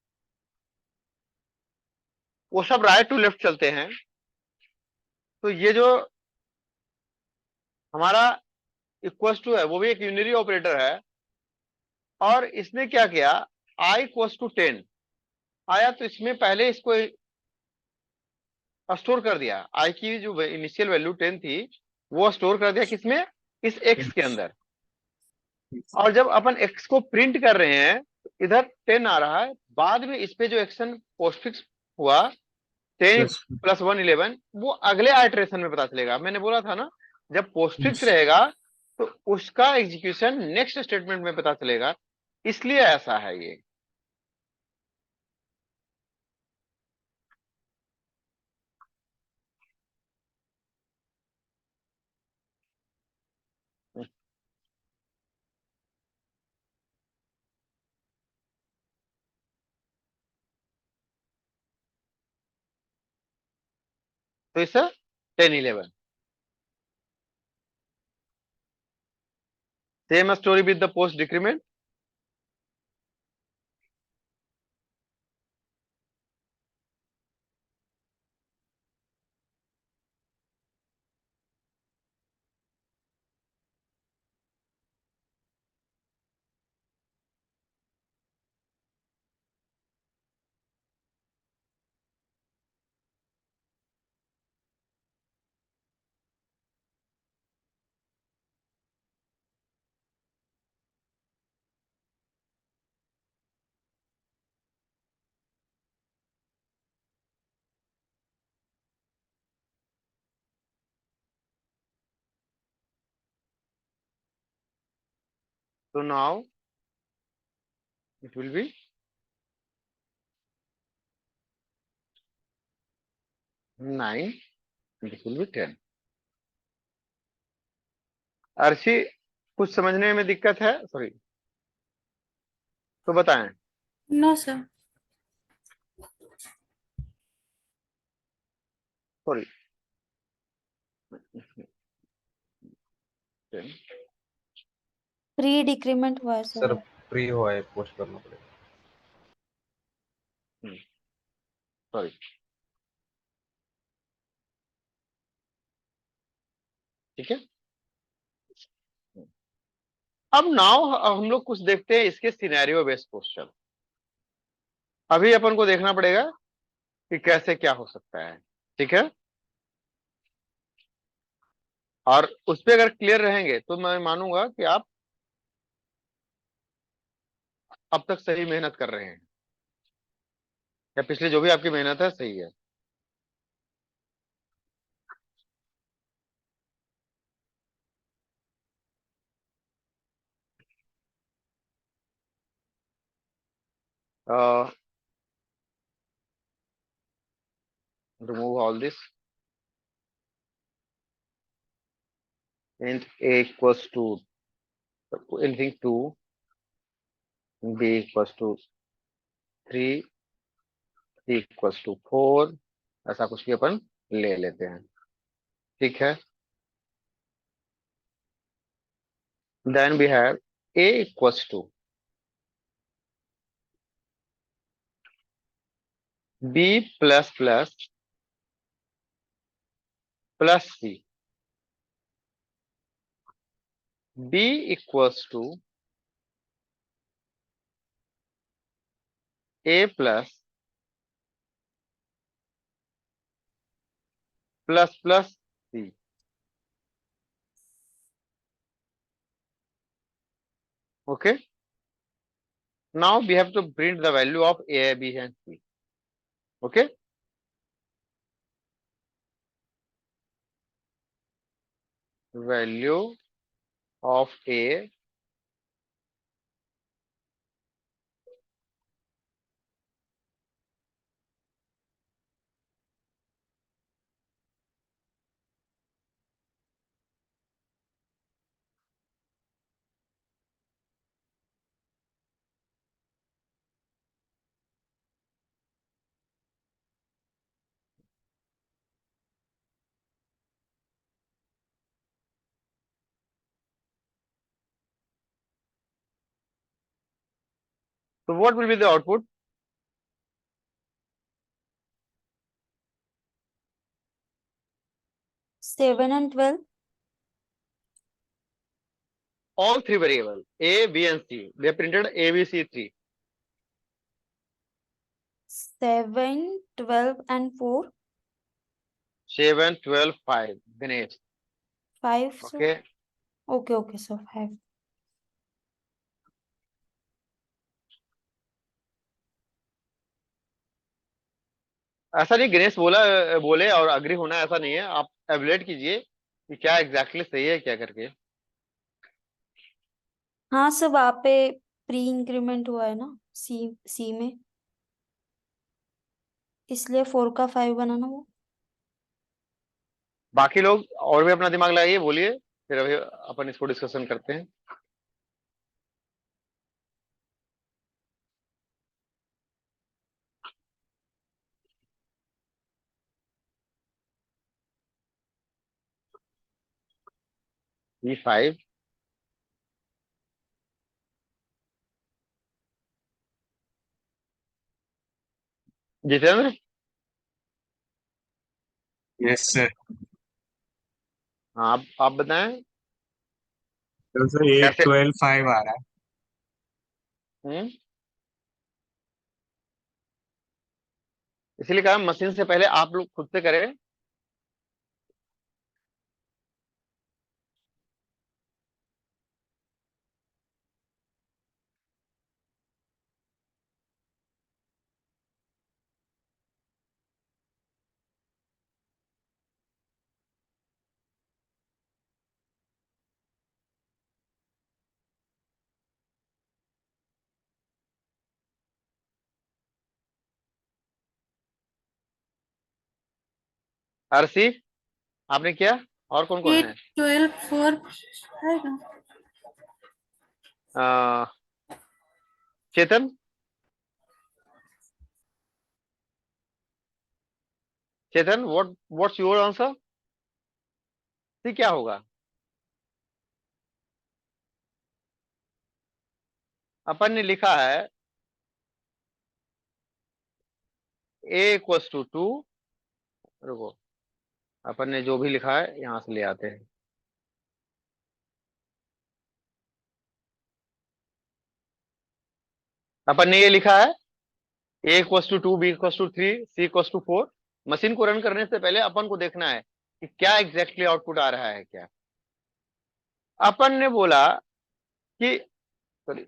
वो सब राइट टू लेफ्ट चलते हैं। तो ये जो हमारा इक्वल्स टू है वो भी एक यूनरी ऑपरेटर है, और इसने क्या किया, आई इक्वल्स टू 10 आया तो इसमें पहले इसको स्टोर कर दिया। आई की जो इनिशियल वैल्यू 10 थी वो स्टोर कर दिया किसमें? इस एक्स के अंदर। और जब अपन एक्स को प्रिंट कर रहे हैं तो इधर 10 आ रहा है, बाद में इस पे जो एक्शन पोस्टफिक्स हुआ 10 प्लस 1 11, वो अगले आइटरेशन में पता चलेगा। मैंने बोला था ना, जब पोस्टफिक्स रहेगा तो उसका एग्जीक्यूशन नेक्स्ट स्टेटमेंट में पता चलेगा, इसलिए ऐसा है ये। तो इस 10 11 same story with the post decrement. So now it will be 9 and this will be 10. Arshi, कुछ समझने में दिक्कत है? सॉरी, तो बताएं। No, sir. Sorry, Pre decrement हुआ है सर sir. फ्री हुआ है, पोस्ट करना पड़ेगा। सॉरी, ठीक है। अब नाउ हम लोग कुछ देखते हैं इसके सिनेरियो बेस्ड क्वेश्चन। अभी अपन को देखना पड़ेगा कि कैसे क्या हो सकता है, ठीक है। और उस पे अगर क्लियर रहेंगे तो मैं मानूंगा कि आप अब तक सही मेहनत कर रहे हैं, या पिछले जो भी आपकी मेहनत है सही है। Remove all this and a equals to anything 2, b equals to 3, c equals to 4, ऐसा कुछ भी अपन ले लेते हैं, ठीक है। Then we have a equals to b plus plus plus c, b equals to a plus plus plus c. Okay. Now we have to print the value of a, b and c. Okay. Value of a, so what will be the output? Seven and 12. All three variables a, b and c, they are printed a, b, c, 3. 7, 12 and 4. 7, 12, 5. Ganesh. 5. So Okay. okay, so 5. ऐसा नहीं गणेश बोले और agree होना ऐसा नहीं है, आप एवलेट कीजिए कि क्या एग्जैक्टली सही है क्या करके. हाँ सर, वहाँ पे प्री इंक्रीमेंट हुआ है ना सी में, इसलिए 4 का 5 बनाना वो. बाकी लोग और भी अपना दिमाग लगाइए, बोलिए, फिर अभी अपन इसको डिस्कशन करते हैं. E5. जितेंद्र. Yes sir. हाँ, आप बताएं तो सर 8, कैसे. 12, 5 आ रहा है. हम्म. इसीलिए कहा मशीन से पहले आप लोग खुद से करें. आरसी आपने किया. और कौन कौन 8, है. 12, 4 आएगा. चेतन. चेतन, व्हाट्स योर आंसर. सी क्या होगा. अपन ने लिखा है a इक्वल्स टू 2. रुको, अपन ने जो भी लिखा है यहां से ले आते हैं. अपन ने ये लिखा है a equals to 2, b equals to 3, c equals to 4. Machine को रन करने से पहले अपन को देखना है कि क्या एग्जैक्टली आउटपुट आ रहा है क्या. अपन ने बोला कि sorry,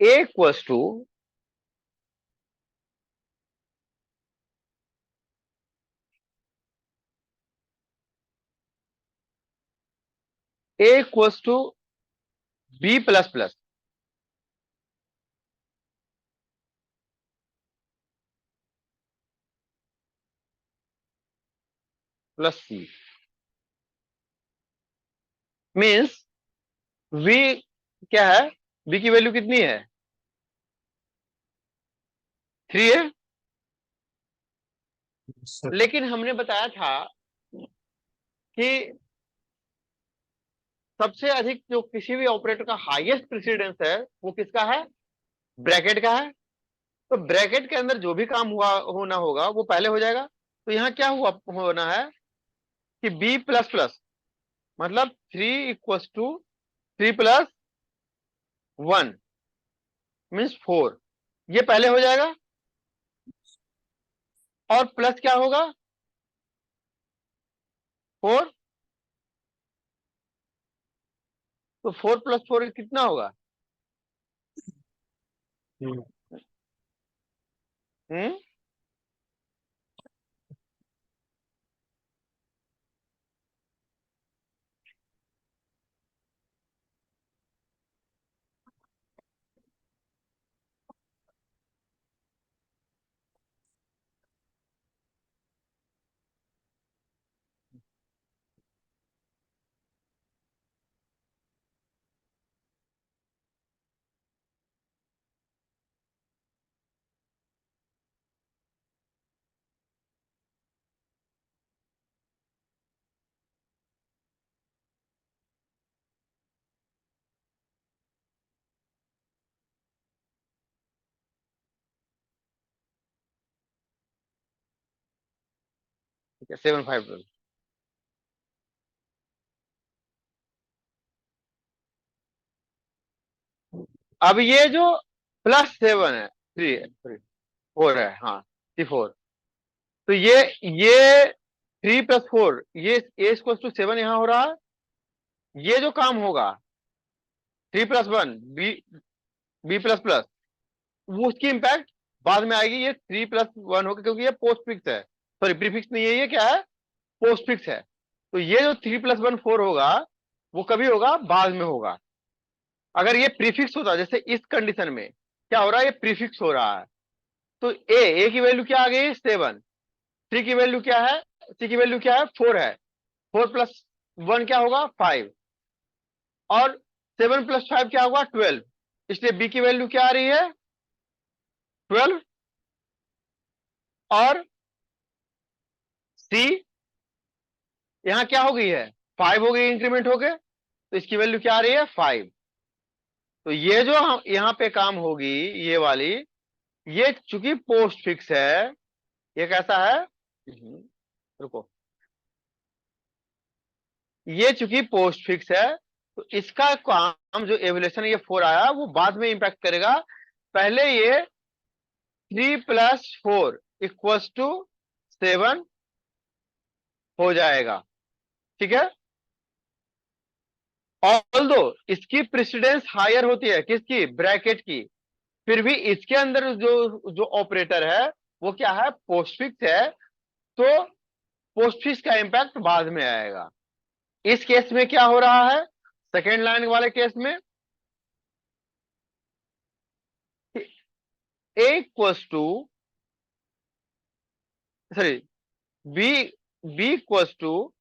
a equals to a equals to b plus plus plus c. Means v क्या है, v की वैल्यू कितनी है, 3 है. सर लेकिन हमने बताया था कि सबसे अधिक जो किसी भी ऑपरेटर का हाईएस्ट प्रेसिडेंस है वो किसका है, ब्रैकेट का है। तो ब्रैकेट के अंदर जो भी काम होना होगा वो पहले हो जाएगा। तो यहाँ क्या होना है कि बी प्लस प्लस मतलब 3 इक्वल्स टू 3 प्लस 1 मीन्स 4, ये पहले हो जाएगा। और प्लस क्या होगा 4, तो 4 प्लस 4 कितना होगा, हम्म, हम्म 7 5। अब ये जो +7 है, 3 है, 4 है, हाँ 4। तो ये 3 + 4 ये a = 7 यहां हो रहा है। ये जो काम होगा 3 + 1 b ++ वो उसकी इंपैक्ट बाद में आएगी। ये 3 + 1 होगा क्योंकि ये पोस्ट फिक्स है, सॉरी प्रीफिक्स नहीं है, ये क्या है पोस्ट फिक्स है। तो ये जो 3 + 1 4 होगा वो कभी होगा, बाद में होगा। अगर ये प्रीफिक्स होता, जैसे इस कंडीशन में क्या हो रहा है, ये प्रीफिक्स हो रहा है, तो ए की वैल्यू क्या आ गई 7, सी की वैल्यू क्या है, 4 है, 4 + 1 क्या होगा 5, और 7 + 5 क्या होगा 12। इसलिए बी की वैल्यू क्या आ रही है 12, और सी यहां क्या हो गई है 5 हो गई, इंक्रीमेंट हो गए, तो इसकी वैल्यू क्या आ रही है 5। तो ये जो यहां पे काम होगी ये वाली, ये चूंकि पोस्ट फिक्स है, ये कैसा है, रुको, ये चूंकि पोस्ट फिक्स है तो इसका काम जो एवोल्यूशन ये 4 आया वो बाद में इंपैक्ट करेगा। पहले ये 3 + 4 = 7 हो जाएगा, ठीक है। ऑल्दो इसकी प्रेसिडेंस हायर होती है, किसकी, ब्रैकेट की, फिर भी इसके अंदर जो जो ऑपरेटर है वो क्या है, पोस्टफिक्स है, तो पोस्टफिक्स का इंपैक्ट बाद में आएगा। इस केस में क्या हो रहा है, सेकेंड लाइन वाले केस में a equals to, sorry b equals to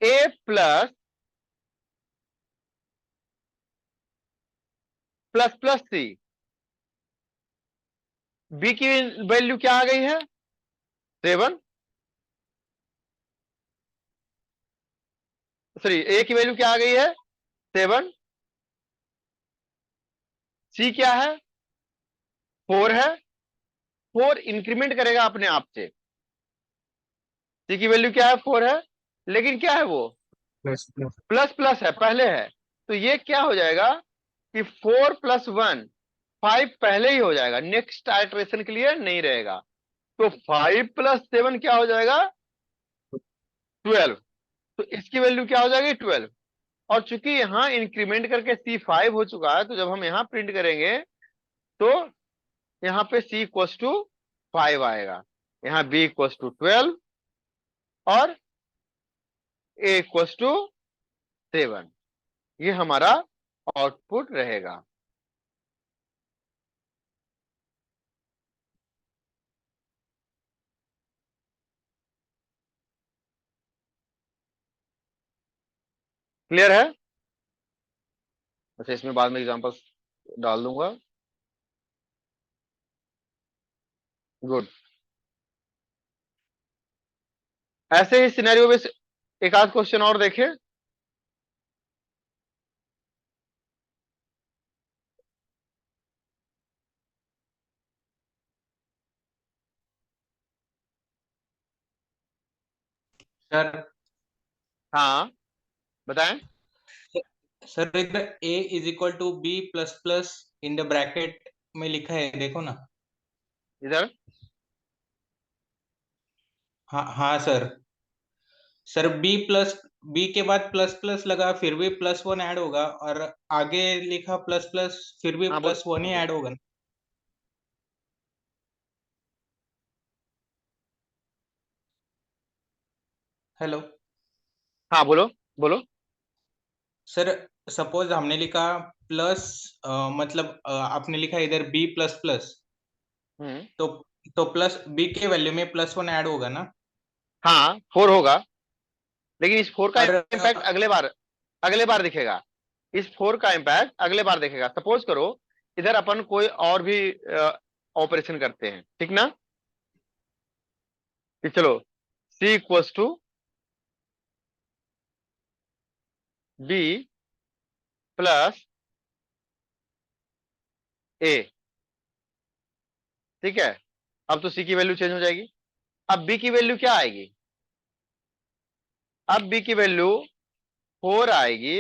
a plus c। b की वैल्यू क्या आ गई है 7, सॉरी a की वैल्यू क्या आ गई है 7, c क्या है 4 है, 4 इंक्रीमेंट करेगा अपने आप से, c की वैल्यू क्या है 4 है, लेकिन क्या है वो प्लस प्लस प्लस प्लस है, पहले है। तो ये क्या हो जाएगा कि 4 + 1 5 पहले ही हो जाएगा, नेक्स्ट आइटरेशन के लिए नहीं रहेगा। तो 5 + 7 क्या हो जाएगा 12, तो इसकी वैल्यू क्या हो जाएगी 12। और चूंकि यहां इंक्रीमेंट करके C5 हो चुका है, तो जब हम यहां प्रिंट करेंगे तो यहां पे C = 5 आएगा, यहां B = 12 और A = 7, ये हमारा आउटपुट रहेगा। क्लियर है। अच्छा, इसमें बाद में एग्जांपल्स डाल दूंगा। गुड। ऐसे ही सिनेरियो में एक आध क्वेश्चन और देखें। सर हाँ बताएं। सर इधर a is equal to b plus plus in the bracket में लिखा है, देखो ना। इधर हाँ हाँ सर। सर b के बाद प्लस प्लस लगा, फिर भी प्लस वन ऐड होगा, और आगे लिखा प्लस प्लस, फिर भी हाँ प्लस वन ही ऐड होगा ना। हेलो हाँ बोलो बोलो। सर, सपोज हमने लिखा प्लस, मतलब आपने लिखा इधर b प्लस प्लस, हम्म। तो प्लस b के वैल्यू में प्लस वन ऐड होगा ना। हाँ 4 होगा, लेकिन इस 4 का और इम्पैक्ट अगले बार दिखेगा। इस 4 का इम्पैक्ट अगले बार दिखेगा। सपोज करो इधर अपन कोई और भी ऑपरेशन करते हैं, ठीक ना। कि चलो c equals to b plus a, ठीक है। अब तो c की वैल्यू चेंज हो जाएगी। अब b की वैल्यू क्या आएगी? अब b की वैल्यू 4 आएगी,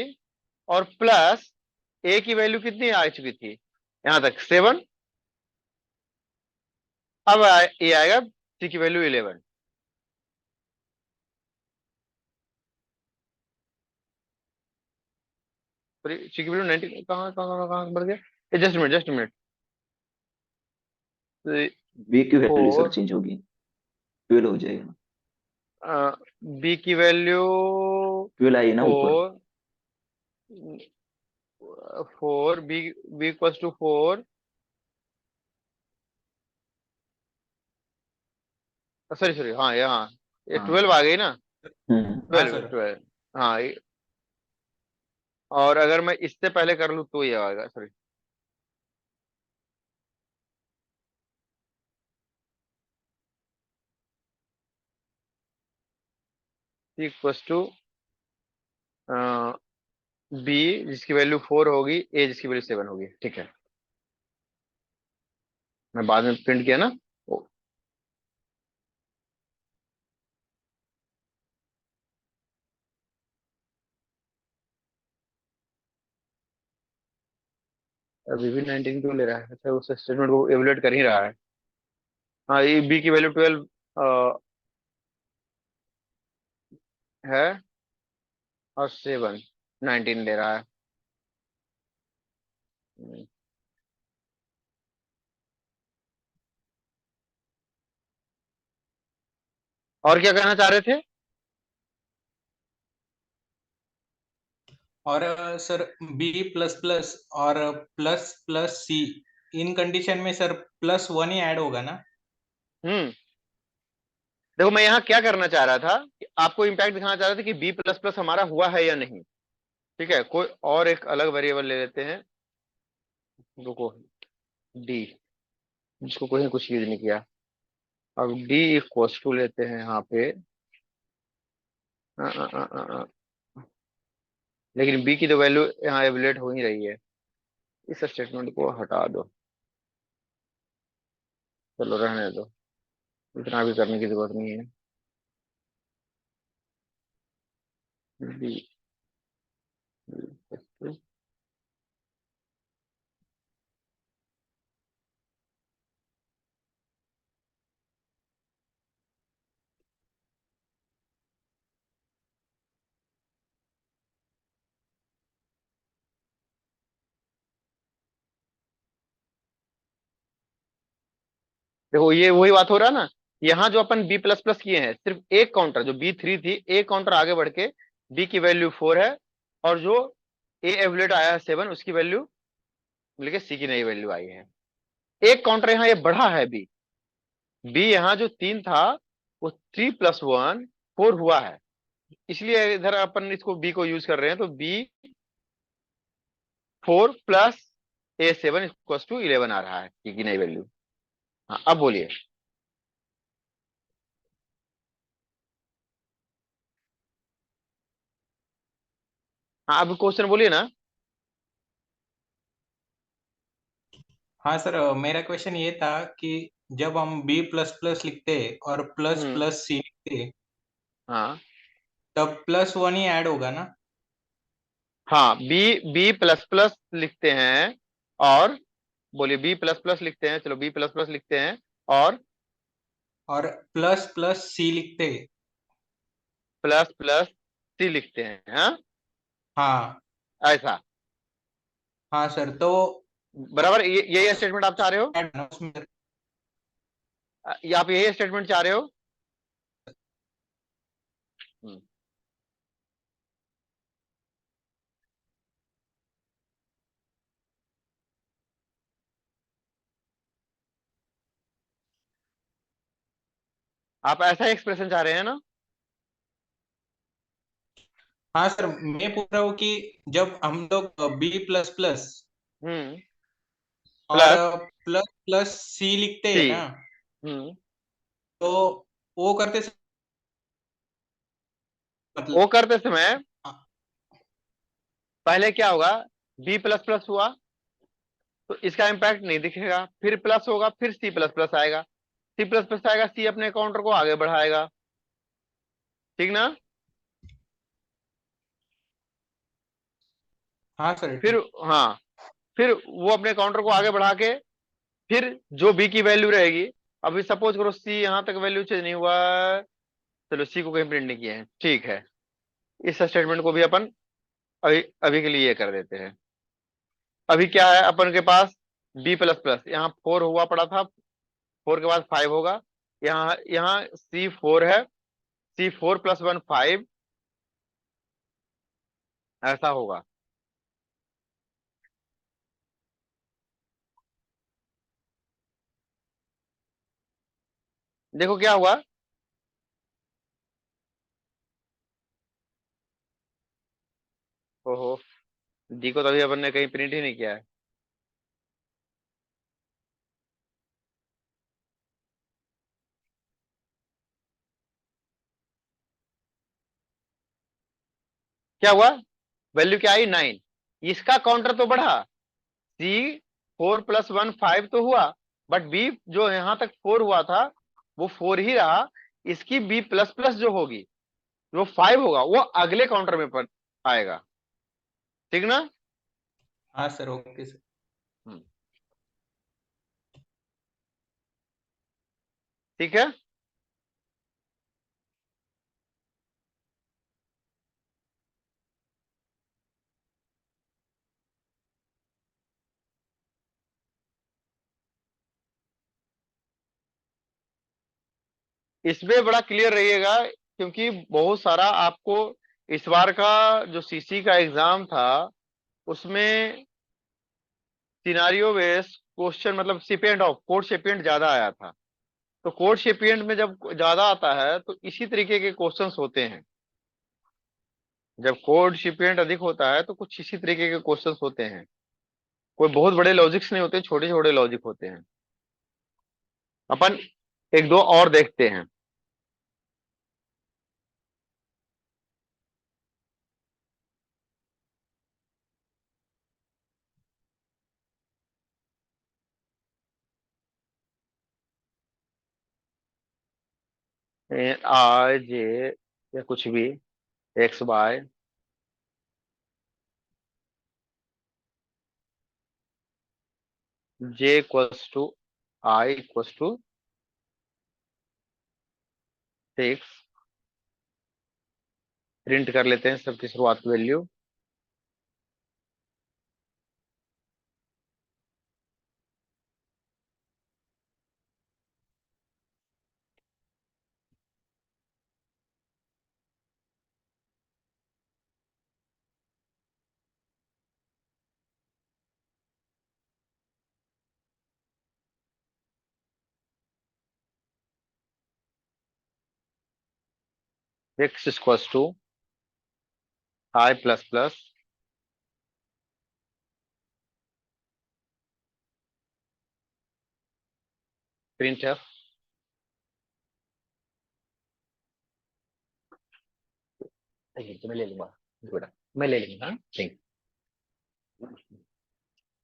और प्लस a की वैल्यू कितनी आ चुकी थी यहां तक? 7। अब ये आएगा c की वैल्यू 11। c की वैल्यू 19 कहाँ कहाँ कहाँ बढ़ गया? Just minute. b की वैल्यू सर 4 चेंज होगी, 12 हो जाएगा। b की वैल्यू 12 आई ना ऊपर। 4 b equals to 4। Sorry sorry, हाँ यहाँ ये हाँ 12 आ गई ना। हाँ 12 सर। 12, हाँ और अगर मैं इससे पहले कर लूँ तो ये आएगा, सॉरी। इक्वल्स टू बी जिसकी वैल्यू 4 होगी, ए जिसकी वैल्यू 7 होगी, ठीक है। मैं बाद में प्रिंट किया ना। ओ, अभी भी 19 क्यों ले रहा है? अच्छा उस स्टेटमेंट को एवलुएट कर ही रहा है। हाँ ये बी की वैल्यू 12 है, और 7 19 ले रहा है। हम्म। और क्या कहना चाह रहे थे? और सर b प्लस प्लस और प्लस प्लस c, इन कंडीशन में सर प्लस वन ही ऐड होगा ना। हम्म। देखो मैं यहाँ क्या करना चाह रहा था कि आपको इंपैक्ट दिखाना चाह रहा था कि बी प्लस प्लस हमारा हुआ है या नहीं। ठीक है, कोई और एक अलग वेरिएबल ले लेते हैं। रुको, डी, जिसको कोई ने कुछ यूज नहीं किया। अब डी इक्वल्स टू लेते हैं यहाँ पे। लेकिन बी की तो वैल्यू यहाँ एवलेट हो ही रही है। इस स्टेटमेंट को हटा दो, चलो रहने दो, इतना भी करने की जरूरत नहीं है। बी देखो ये वही बात हो रहा है ना। यहाँ जो अपन बी प्लस प्लस किए हैं, सिर्फ एक काउंटर जो बी 3 थी, एक काउंटर आगे बढ़ के बी की वैल्यू 4 है, और जो ए एवलेट आया है 7 उसकी वैल्यू मिलके सी की नई वैल्यू आई है। एक काउंटर यहाँ ये बढ़ा है। बी बी यहाँ जो 3 था वो 3 प्लस 1 4 हुआ है, इसलिए इधर अपन इसको बी को यूज कर रहे हैं। तो b 4 plus a 7 equals to 11 आ रहा है, सी की नई वैल्यू। हाँ अब बोलिए। हाँ अब क्वेश्चन बोलिए ना। हाँ सर, मेरा क्वेश्चन ये था कि जब हम b प्लस प्लस लिखते और प्लस हम्म। प्लस c लिखते, हाँ तब +1 ही ऐड होगा ना? हाँ, बी प्लस प्लस लिखते हैं, और बोलिए बी प्लस प्लस लिखते हैं, चलो बी प्लस प्लस लिखते हैं, और प्लस प्लस सी लिखते हैं। प्लस प्लस सी लिखते हैं। हाँ, हाँ ऐसा हाँ सर, तो बराबर, यही स्टेटमेंट आप चाह रहे हो? ऐड ना उसमें। ये आप यही स्टेटमेंट चाह रहे हो? हम्म, आप ऐसा एक्सप्रेशन चाह रहे हैं ना? हाँ सर, मैं पूछ रहा हूँ कि जब हम लोग बी प्लस प्लस हम्म, और प्लस प्लस प्लस सी लिखते हैं सी। ना, हम्म, तो वो करते समय वो मतलब करते समय पहले क्या होगा, बी प्लस प्लस हुआ तो इसका इम्पैक्ट नहीं दिखेगा, फिर प्लस होगा, फिर सी प्लस प्लस आएगा, सी प्लस प्लस आएगा, सी अपने काउंटर को आगे बढ़ाएगा, ठीक ना? हाँ सर फिर ठीक। हाँ, फिर वो अपने काउंटर को आगे बढ़ा के फिर जो बी की वैल्यू रहेगी, अभी सपोज करो सी यहां तक वैल्यू चेंज नहीं हुआ है, चलो सी को कहीं प्रिंट नहीं किए हैं, ठीक है, इस स्टेटमेंट को भी अपन अभी अभी के लिए ये कर देते हैं। अभी क्या है अपन के पास, बी प्लस प्लस, यहाँ 4 हुआ पड़ा था, 4 के बाद 5 होगा, यहाँ यहाँ C4 है, C4 प्लस 1 5, ऐसा होगा। देखो क्या हुआ, ओहो, डी को तो अभी अपन ने कहीं प्रिंट ही नहीं किया है। क्या हुआ, वैल्यू क्या आई, 9, इसका काउंटर तो बढ़ा, C4 प्लस 1 5 तो हुआ, बट बी जो यहां तक 4 हुआ था वो 4 ही रहा, इसकी बी प्लस प्लस जो होगी वो 5 होगा, वो अगले काउंटर में पर आएगा, ठीक ना? हाँ सर, ओके सर। हम्म, ठीक है। इसमें बड़ा क्लियर रहिएगा, क्योंकि बहुत सारा आपको इस बार का जो सीसी का एग्जाम था उसमें सिनारियो बेस्ड क्वेश्चन, मतलब सिपिएंट ऑफ कोड शिपिएंट ज्यादा आया था, तो कोड शिपिएंट में जब ज्यादा आता है तो इसी तरीके के क्वेश्चंस होते हैं, जब कोड शिपिएंट अधिक होता है तो कुछ इसी तरीके के क्वेश्चंस होते हैं, कोई बहुत बड़े लॉजिक्स नहीं होते, छोटे छोटे लॉजिक होते हैं। अपन एक दो और देखते हैं। आई जे या कुछ भी, x y, j equals to i equals to 6, print कर लेते हैं सबकी शुरुआत की value, x equals to i plus plus print है, मैं ले लूंगा, बेटा मैं ले लूंगा, हाँ? ठीक,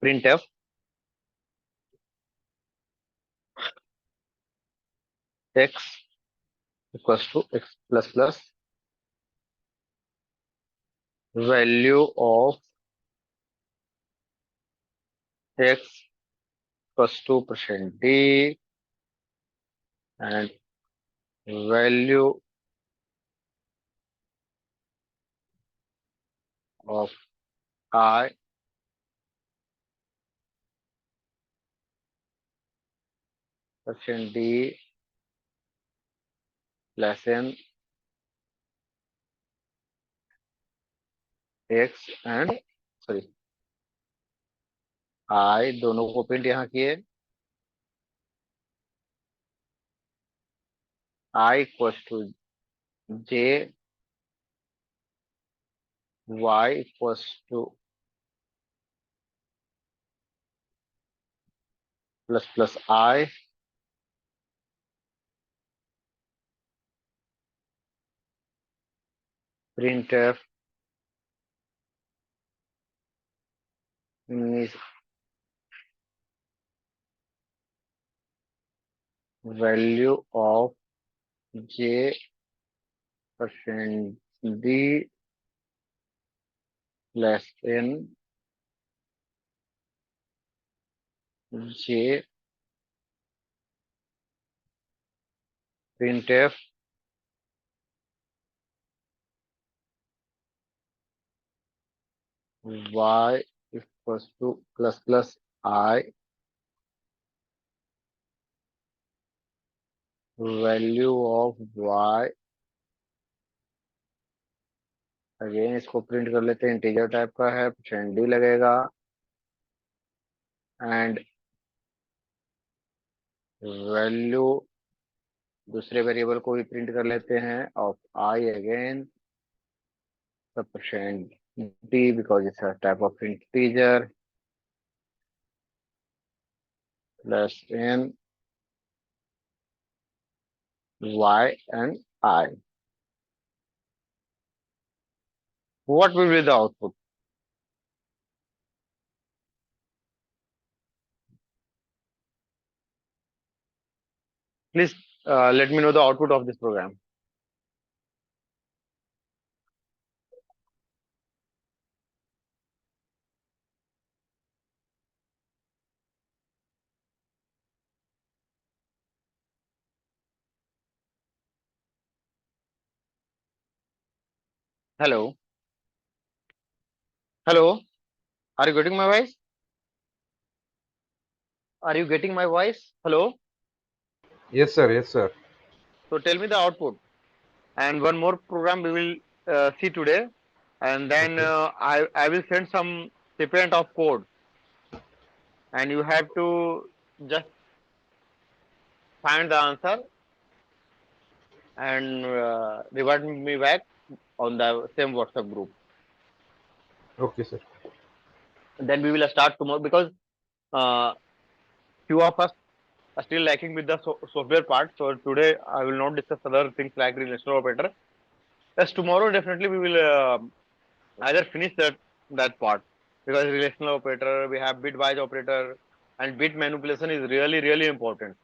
print f x equals to x plus plus value of x equals to percent d and value of I percent d less than x and sorry I दोनों को प्रिंट यहाँ किए I equals to j y equals to plus I printf is value of j percent d less than j printf y equals to plus I value of y again इसको print कर लेते हैं integer type का है percent d लगेगा and value दूसरे variable को भी प्रिंट कर लेते हैं of i again percent d because it's a type of integer plus n y and i what will be the output? Please let me know the output of this program. Hello. Hello. Are you getting my voice? Are you getting my voice? Hello. Yes, sir. Yes, sir. So tell me the output. And one more program we will see today. And then Okay. I will send some snippet of code. And you have to just find the answer and revert me back on the same WhatsApp group. Okay, sir. Then we will start tomorrow because few of us are still lacking with the software part. So today I will not discuss other things like relational operator. Yes, tomorrow definitely we will either finish that part because relational operator, we have bitwise operator, and bit manipulation is really important.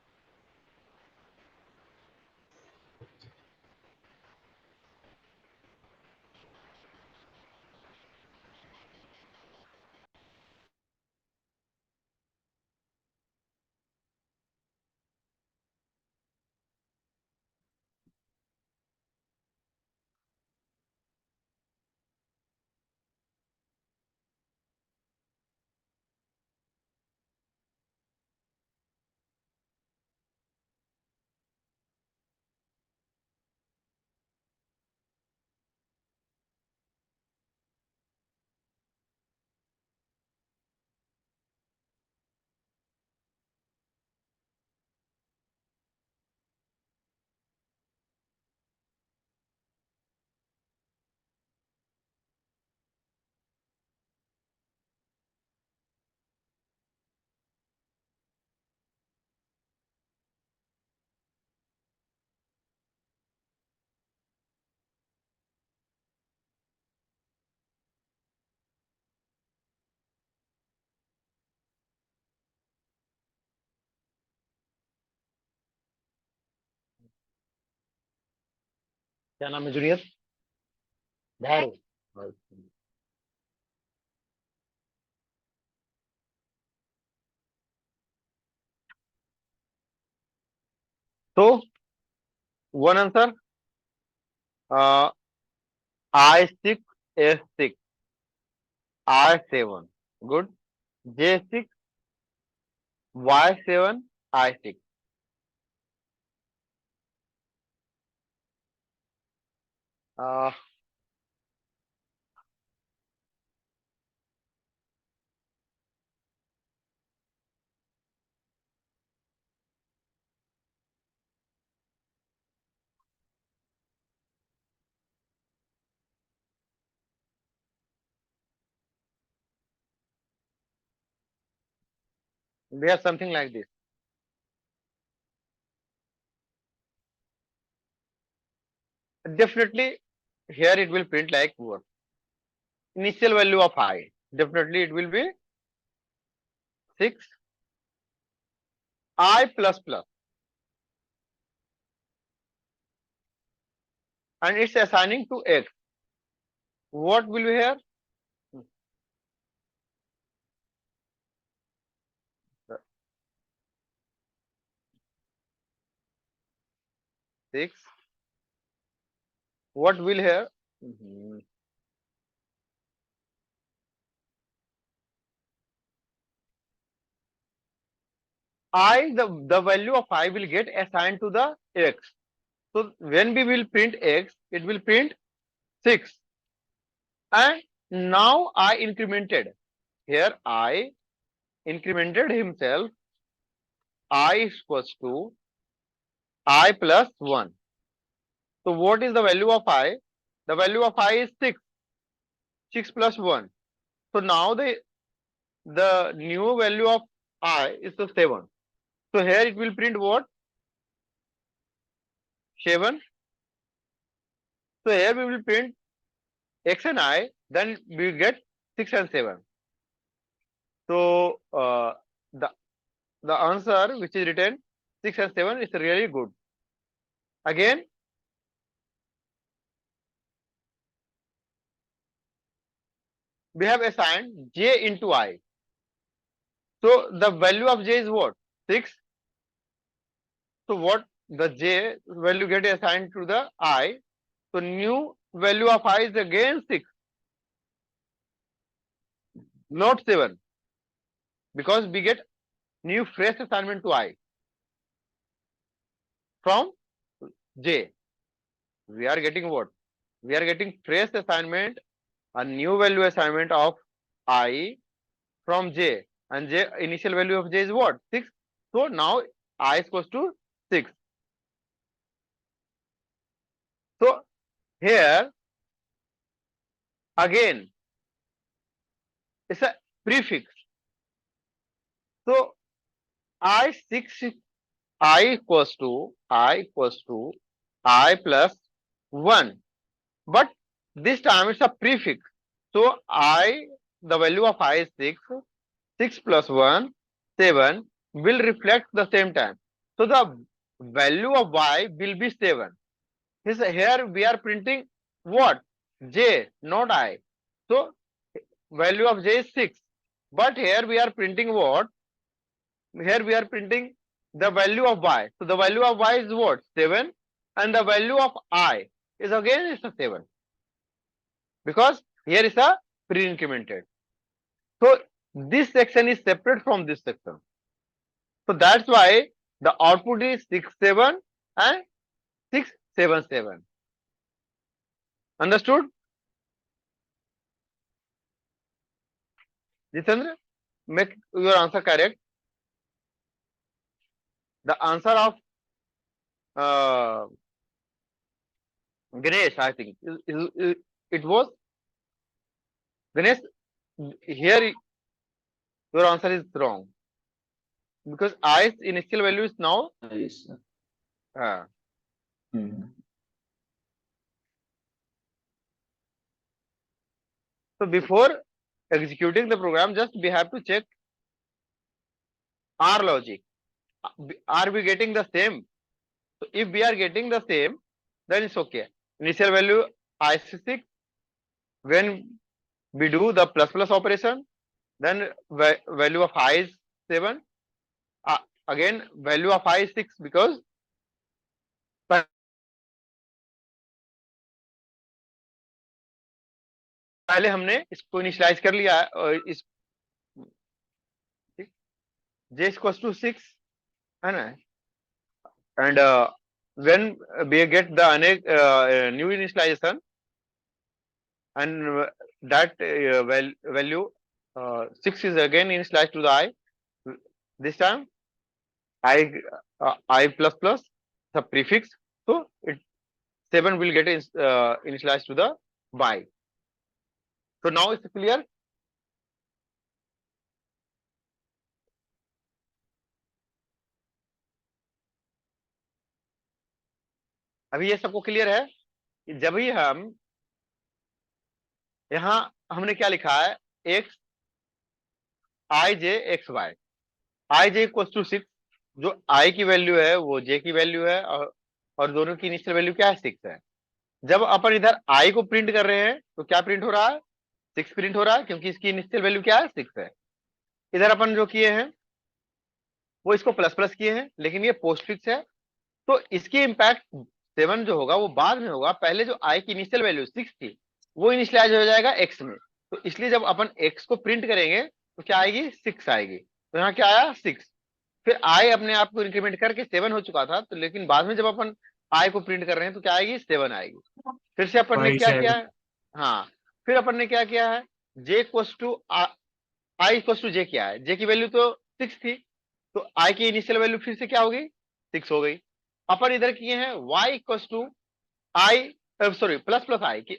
क्या नाम है junior? So one answer, I6, S6, I7. Good. J6, Y7, I6. We have something like this. Definitely here it will print like what? Initial value of I. Definitely it will be 6 I plus plus. And it's assigning to X. What will be here? 6. What will here? The value of I will get assigned to the X. So when we will print X, it will print 6. And now I incremented. Here I incremented himself. I equals to I plus 1. So what is the value of I? The value of I is 6. 6 plus 1. So now the new value of I is the 7. So here it will print what? 7. So here we will print X and I, then we get 6 and 7. So the answer which is written 6 and 7 is really good. Again, we have assigned J into I. So the value of J is what? 6. So what the J value get assigned to the I. So new value of I is again 6. Not 7. Because we get new fresh assignment to I from J. We are getting what? We are getting fresh assignment, a new value assignment of I from J. And J initial value of J is what? 6. So now I is equals to 6. So here again it's a prefix. So I6 I equals to I plus 1. But this time it's a prefix. So the value of I is 6. 6 plus 1, 7 will reflect the same time. So the value of Y will be 7. Here we are printing what? J, not I. So value of J is 6. But here we are printing what? Here we are printing the value of Y. So the value of Y is what? 7. And the value of I is again is a 7. Because here is a pre-incremented. So this section is separate from this section. So that's why the output is 6, 7 and 6, 7, 7. Understood? Jitendra, make your answer correct. The answer of Ganesh, I think, it was Ganesh. Here your answer is wrong because I's initial value is now. Yes, sir. So before executing the program, just we have to check our logic. Are we getting the same? So if we are getting the same, then it's okay. Initial value I6. When we do the plus plus operation, then value of I is 7. Again, value of I is 6 because पहले हमने इसको initialise कर लिया है और इस j equals to 6 है ना, and when we get the new initialization and that value 6 is again initialized to the I, this time I plus plus the prefix, so it 7 will get initialized to the by. So now it's clear. अभी ये सबको clear है कि जब ही हम यहां हमने क्या लिखा है, x I j x y, I j equal to 6, जो I की वैल्यू है वो j की वैल्यू है और दोनों की इनिशियल वैल्यू क्या है, 6 है। जब अपन इधर I को प्रिंट कर रहे हैं तो क्या प्रिंट हो रहा है, 6 प्रिंट हो रहा है, क्योंकि इसकी इनिशियल वैल्यू क्या है, 6 है। इधर अपन जो किए हैं वो इसको प्लस प्लस किए हैं, लेकिन ये पोस्ट फिक्स है, तो इसकी इंपैक्ट 7 जो होगा वो बाद में होगा। पहले जो I की इनिशियल वैल्यू 6 थी वो इनिशियलाइज हो जाएगा x में, तो इसलिए जब अपन x को प्रिंट करेंगे तो क्या आएगी, 6 आएगी। तो यहाँ क्या आया, 6। फिर I अपने आप को इंक्रीमेंट करके 7 हो चुका था, तो लेकिन बाद में जब अपन I को प्रिंट कर रहे हैं तो क्या आएगी, 7 आएगी। फिर से अपन ने By क्या 7. किया है, हाँ फिर अपन ने क्या किया है, j equals to I equals to j किया है, j की वैल्यू तो 6 थी, तो I की इनिशियल वैल्यू फिर से क्या हो गई, 6 हो गई। अपन इधर किए हैं y equals to I, sorry plus plus I की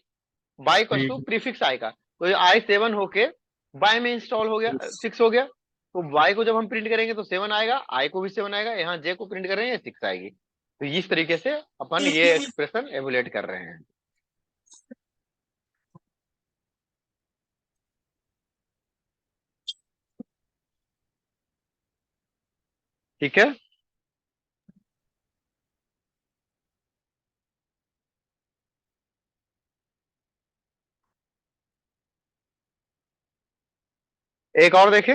y equals to prefix I का, तो ये I 7 होके y में इंस्टॉल हो गया, 6 हो गया। तो y को जब हम प्रिंट करेंगे तो 7 आएगा, I को भी 7 आएगा, यहाँ j को प्रिंट कर रहे हैं 6 आएगी। तो इस तरीके से अपन ये एक्सप्रेशन एवुलेट कर रहे हैं। ठीक है, एक और देखें।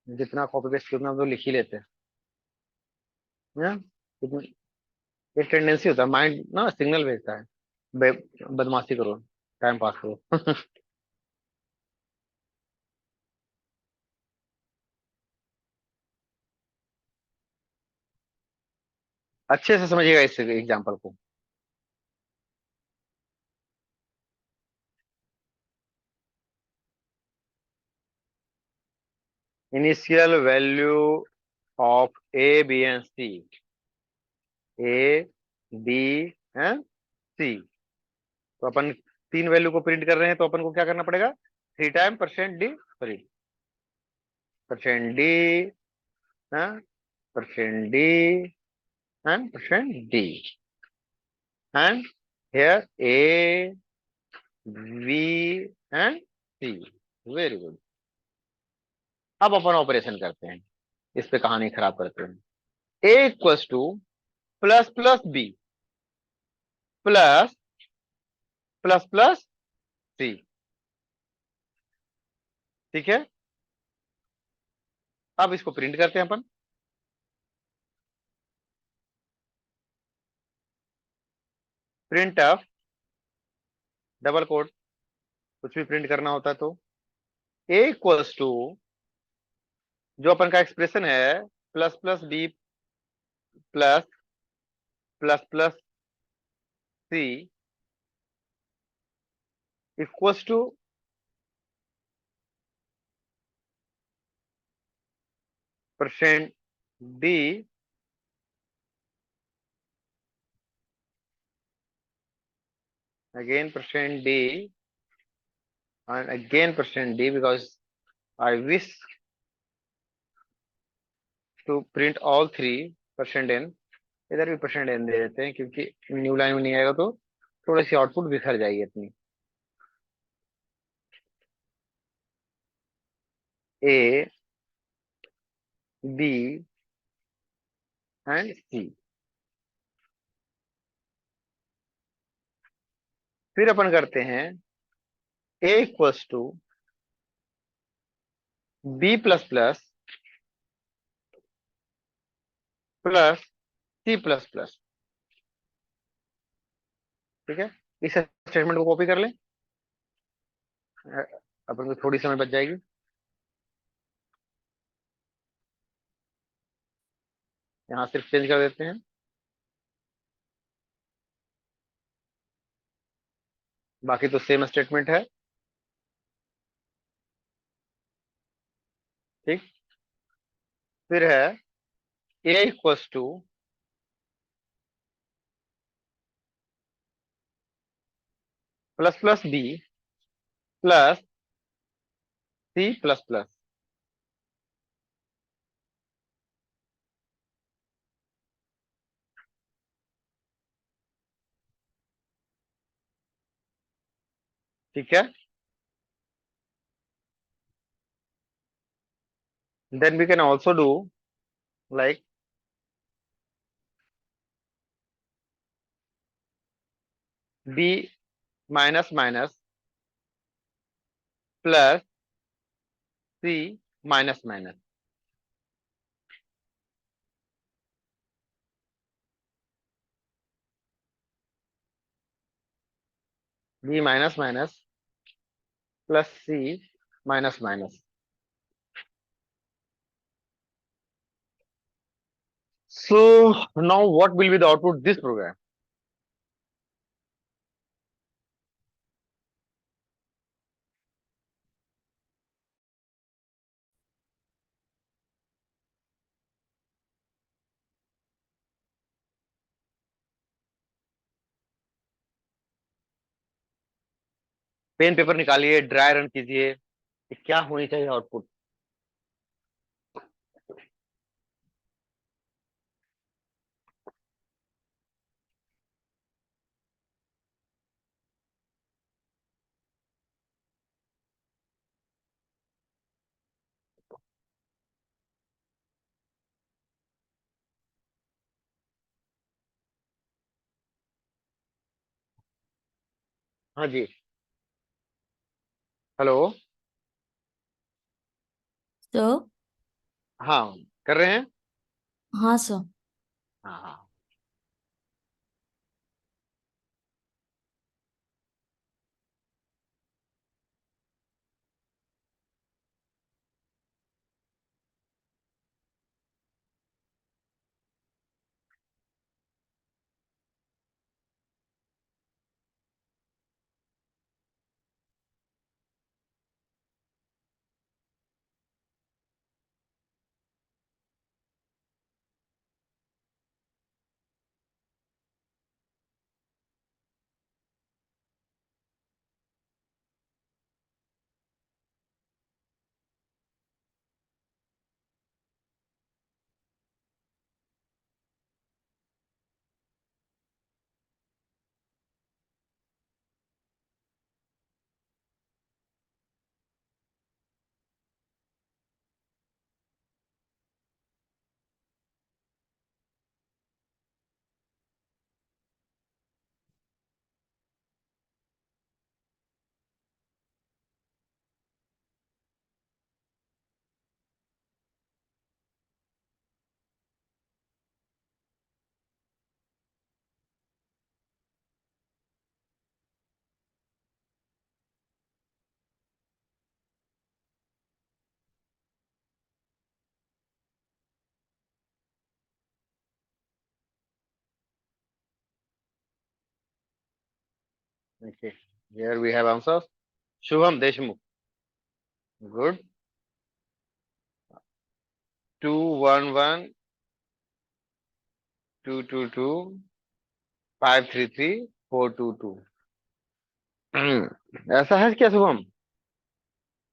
जितना कॉपी पेस्ट करना तो लिख ही लेते हैं ना, ये टेंडेंसी होता है, माइंड ना सिग्नल भेजता है, बदमाशी करो, टाइम पास करो। अच्छे से समझिएगा इस एग्जांपल को। Initial value of a b and c, a b and c, तो अपन 3 वैल्यू को प्रिंट कर रहे हैं, तो अपन को क्या करना पड़ेगा, 3 time percent d, sorry percent d percent d and percent d, and here a b and c. Very good. अब अपन ऑपरेशन करते हैं, इस पे कहानी खराब करते हैं। A equals to plus plus b plus plus plus c, ठीक है। अब इसको प्रिंट करते हैं अपन, प्रिंट ऑफ डबल कोट, कुछ भी प्रिंट करना होता है तो ए इक्वल्स टू जो अपन का एक्सप्रेशन है, plus plus b plus plus plus c equals to percent d again percent d and again percent d, because I wish to print all 3%n, इधर भी %n दे देते हैं क्योंकि न्यू लाइन में नहीं आएगा तो थोड़ी सी आउटपुट बिखर जाएगी अपनी। A, B and C। फिर अपन करते हैं A equals to B plus plus plus C plus plus. ठीक है, इस स्टेटमेंट को कॉपी कर लें, अपन को थोड़ी समय बच जाएगी। यहाँ सिर्फ चेंज कर देते हैं, बाकी तो सेम स्टेटमेंट है। ठीक, फिर है A equals to plus plus B plus C plus plus. ठीक है, then we can also do like B minus minus plus C minus minus। B minus minus plus C minus minus। So now what will be the output this program? Pen paper निकालिए, dry run कीजिए, ये क्या होनी चाहिए output? हाँ जी, hello. Sir. हाँ, कर रहे हैं। हाँ सर। हाँ हाँ, okay, here we have answers। Shubham Deshmukh, good. 211 222 533 422। ऐसा है क्या शुभम?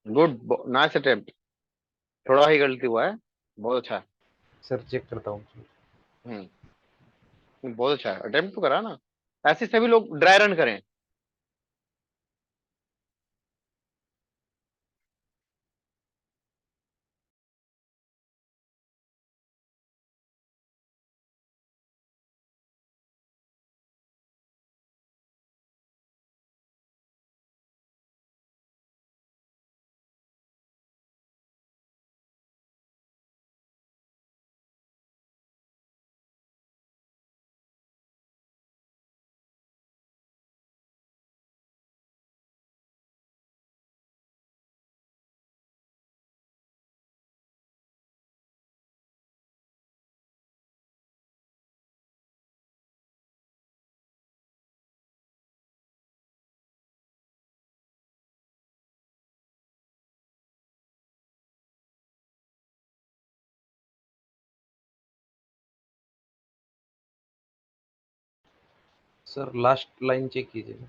Good, nice attempt. थोड़ा ही गलती हुआ है, बहुत अच्छा। सर चेक करता हूँ सर। बहुत अच्छा है, अटेम्प्ट तो करा ना। ऐसे सभी लोग ड्राई रन करें। सर लास्ट लाइन चेक कीजिए।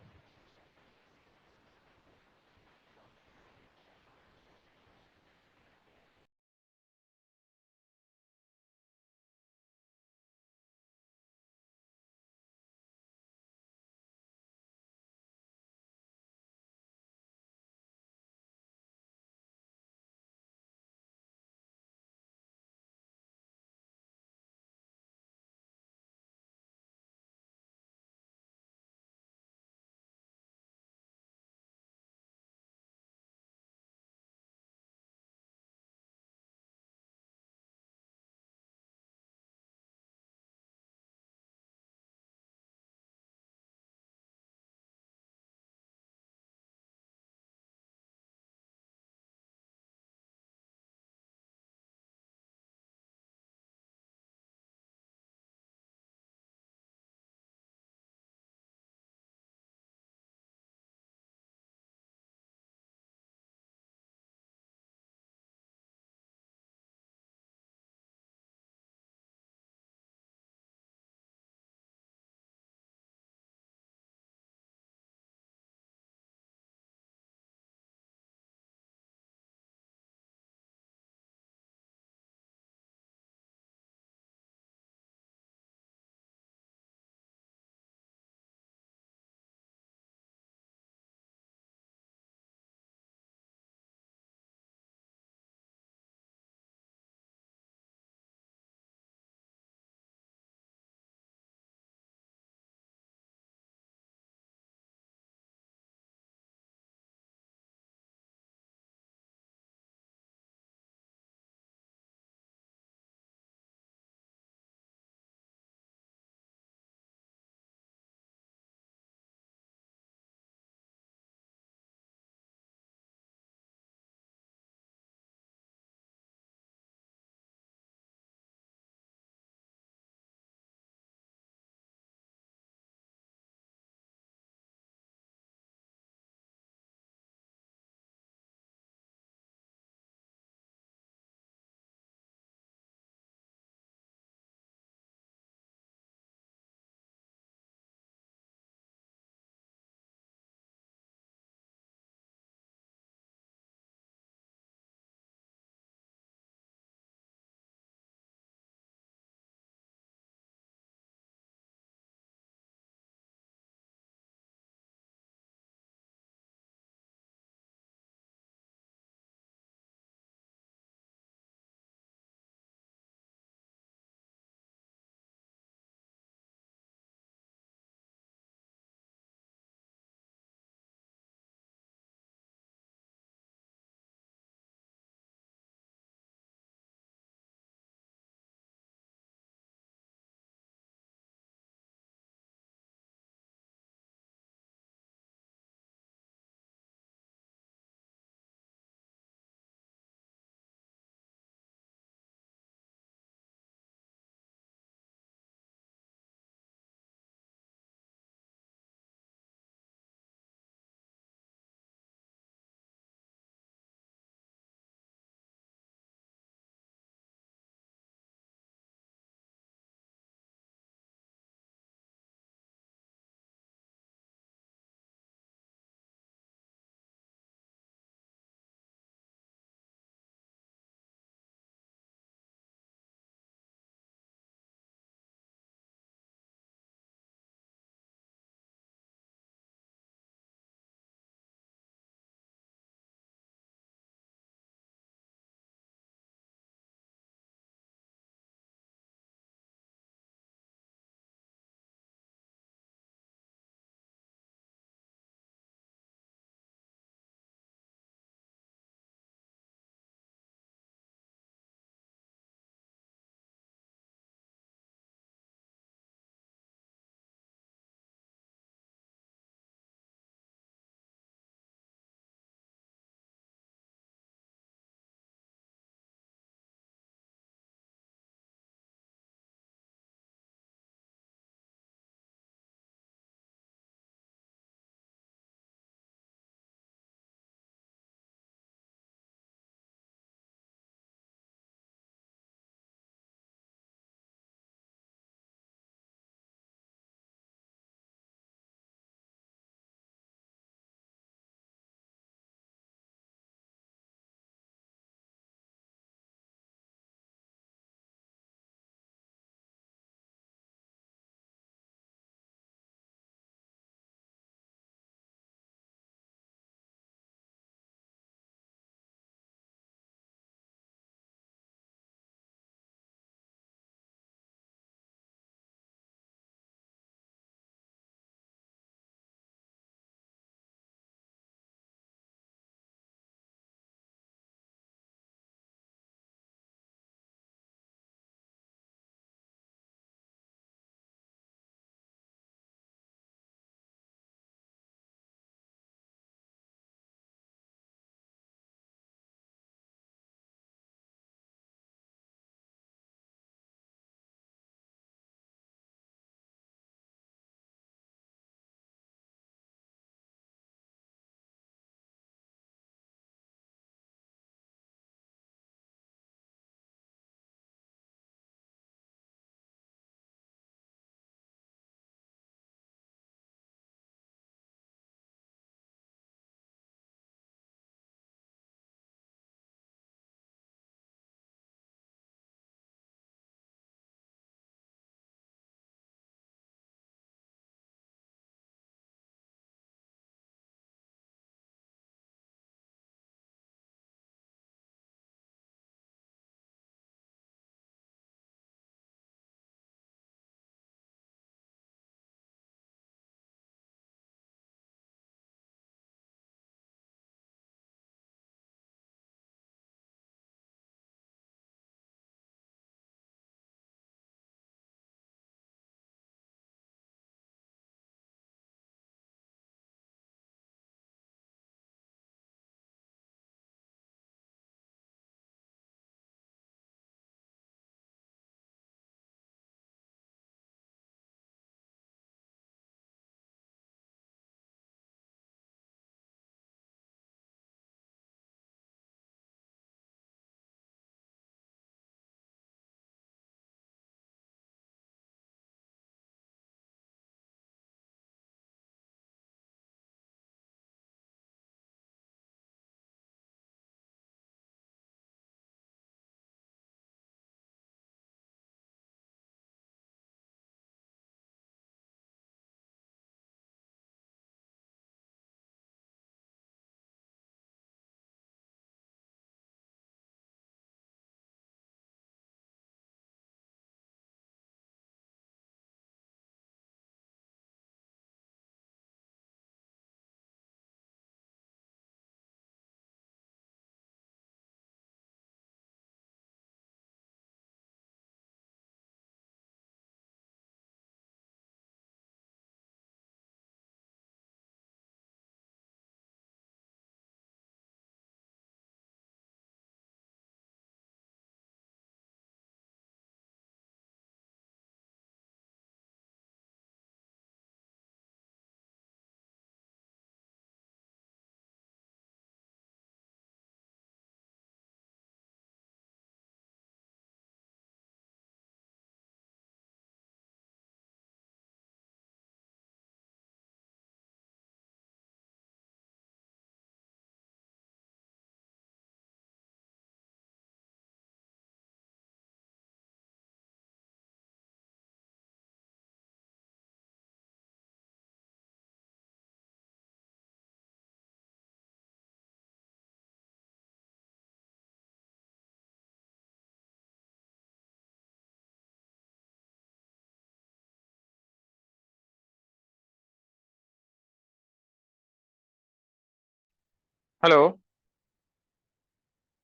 हेलो,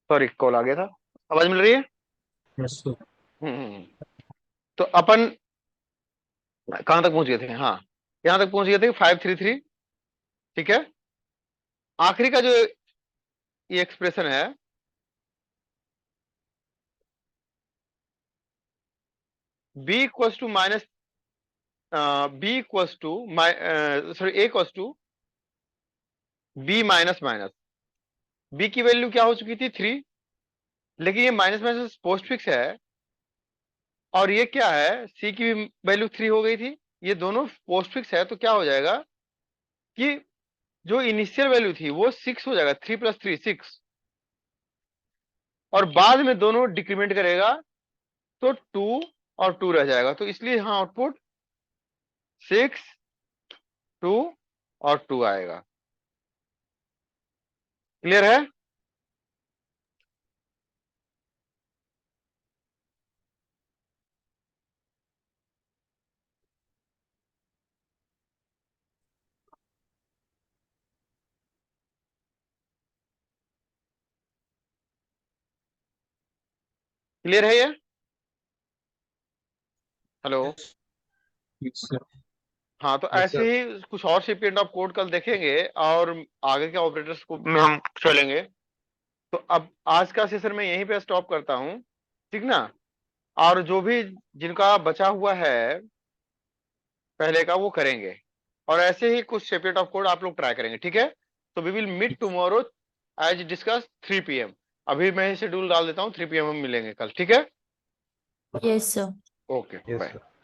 सॉरी कॉल आ गया था। आवाज मिल रही है? Yes sir. तो अपन कहां तक पहुंच गए थे? हाँ, यहां तक पहुंच गए थे 533। ठीक है, आखिरी का जो ये एक्सप्रेशन है, b equals to minus b equals to sorry a equals to b minus minus. b की वैल्यू क्या हो चुकी थी? 3। लेकिन ये माइनस माइनस पोस्ट फिक्स है, और ये क्या है, c की भी वैल्यू 3 हो गई थी। ये दोनों पोस्ट फिक्स है, तो क्या हो जाएगा कि जो इनिशियल वैल्यू थी वो 6 हो जाएगा। 3 + 3 6, और बाद में दोनों डिक्रीमेंट करेगा तो 2 और 2 रह जाएगा। तो इसलिए यहां आउटपुट 6 2 और 2 आएगा। क्लियर है? क्लियर है ये? हेलो। Yes sir. हाँ, तो Yes, ऐसे sir. ही कुछ और शिपमेंट ऑफ कोड कल देखेंगे, और आगे के ऑपरेटर्स को में हम चलेंगे। तो अब आज का सेशन मैं यहीं पे स्टॉप करता हूं, ठीक ना? और जो भी जिनका बचा हुआ है पहले का, वो करेंगे, और ऐसे ही कुछ सेपरेट ऑफ कोड आप लोग ट्राई करेंगे। ठीक है? तो we will meet tomorrow as discuss 3 PM। अभी मैं शेड्यूल डाल देता हूँ, 3 PM हम मिलेंगे कल। ठीक है? Yes, sir. Okay, Yes, bye. sir.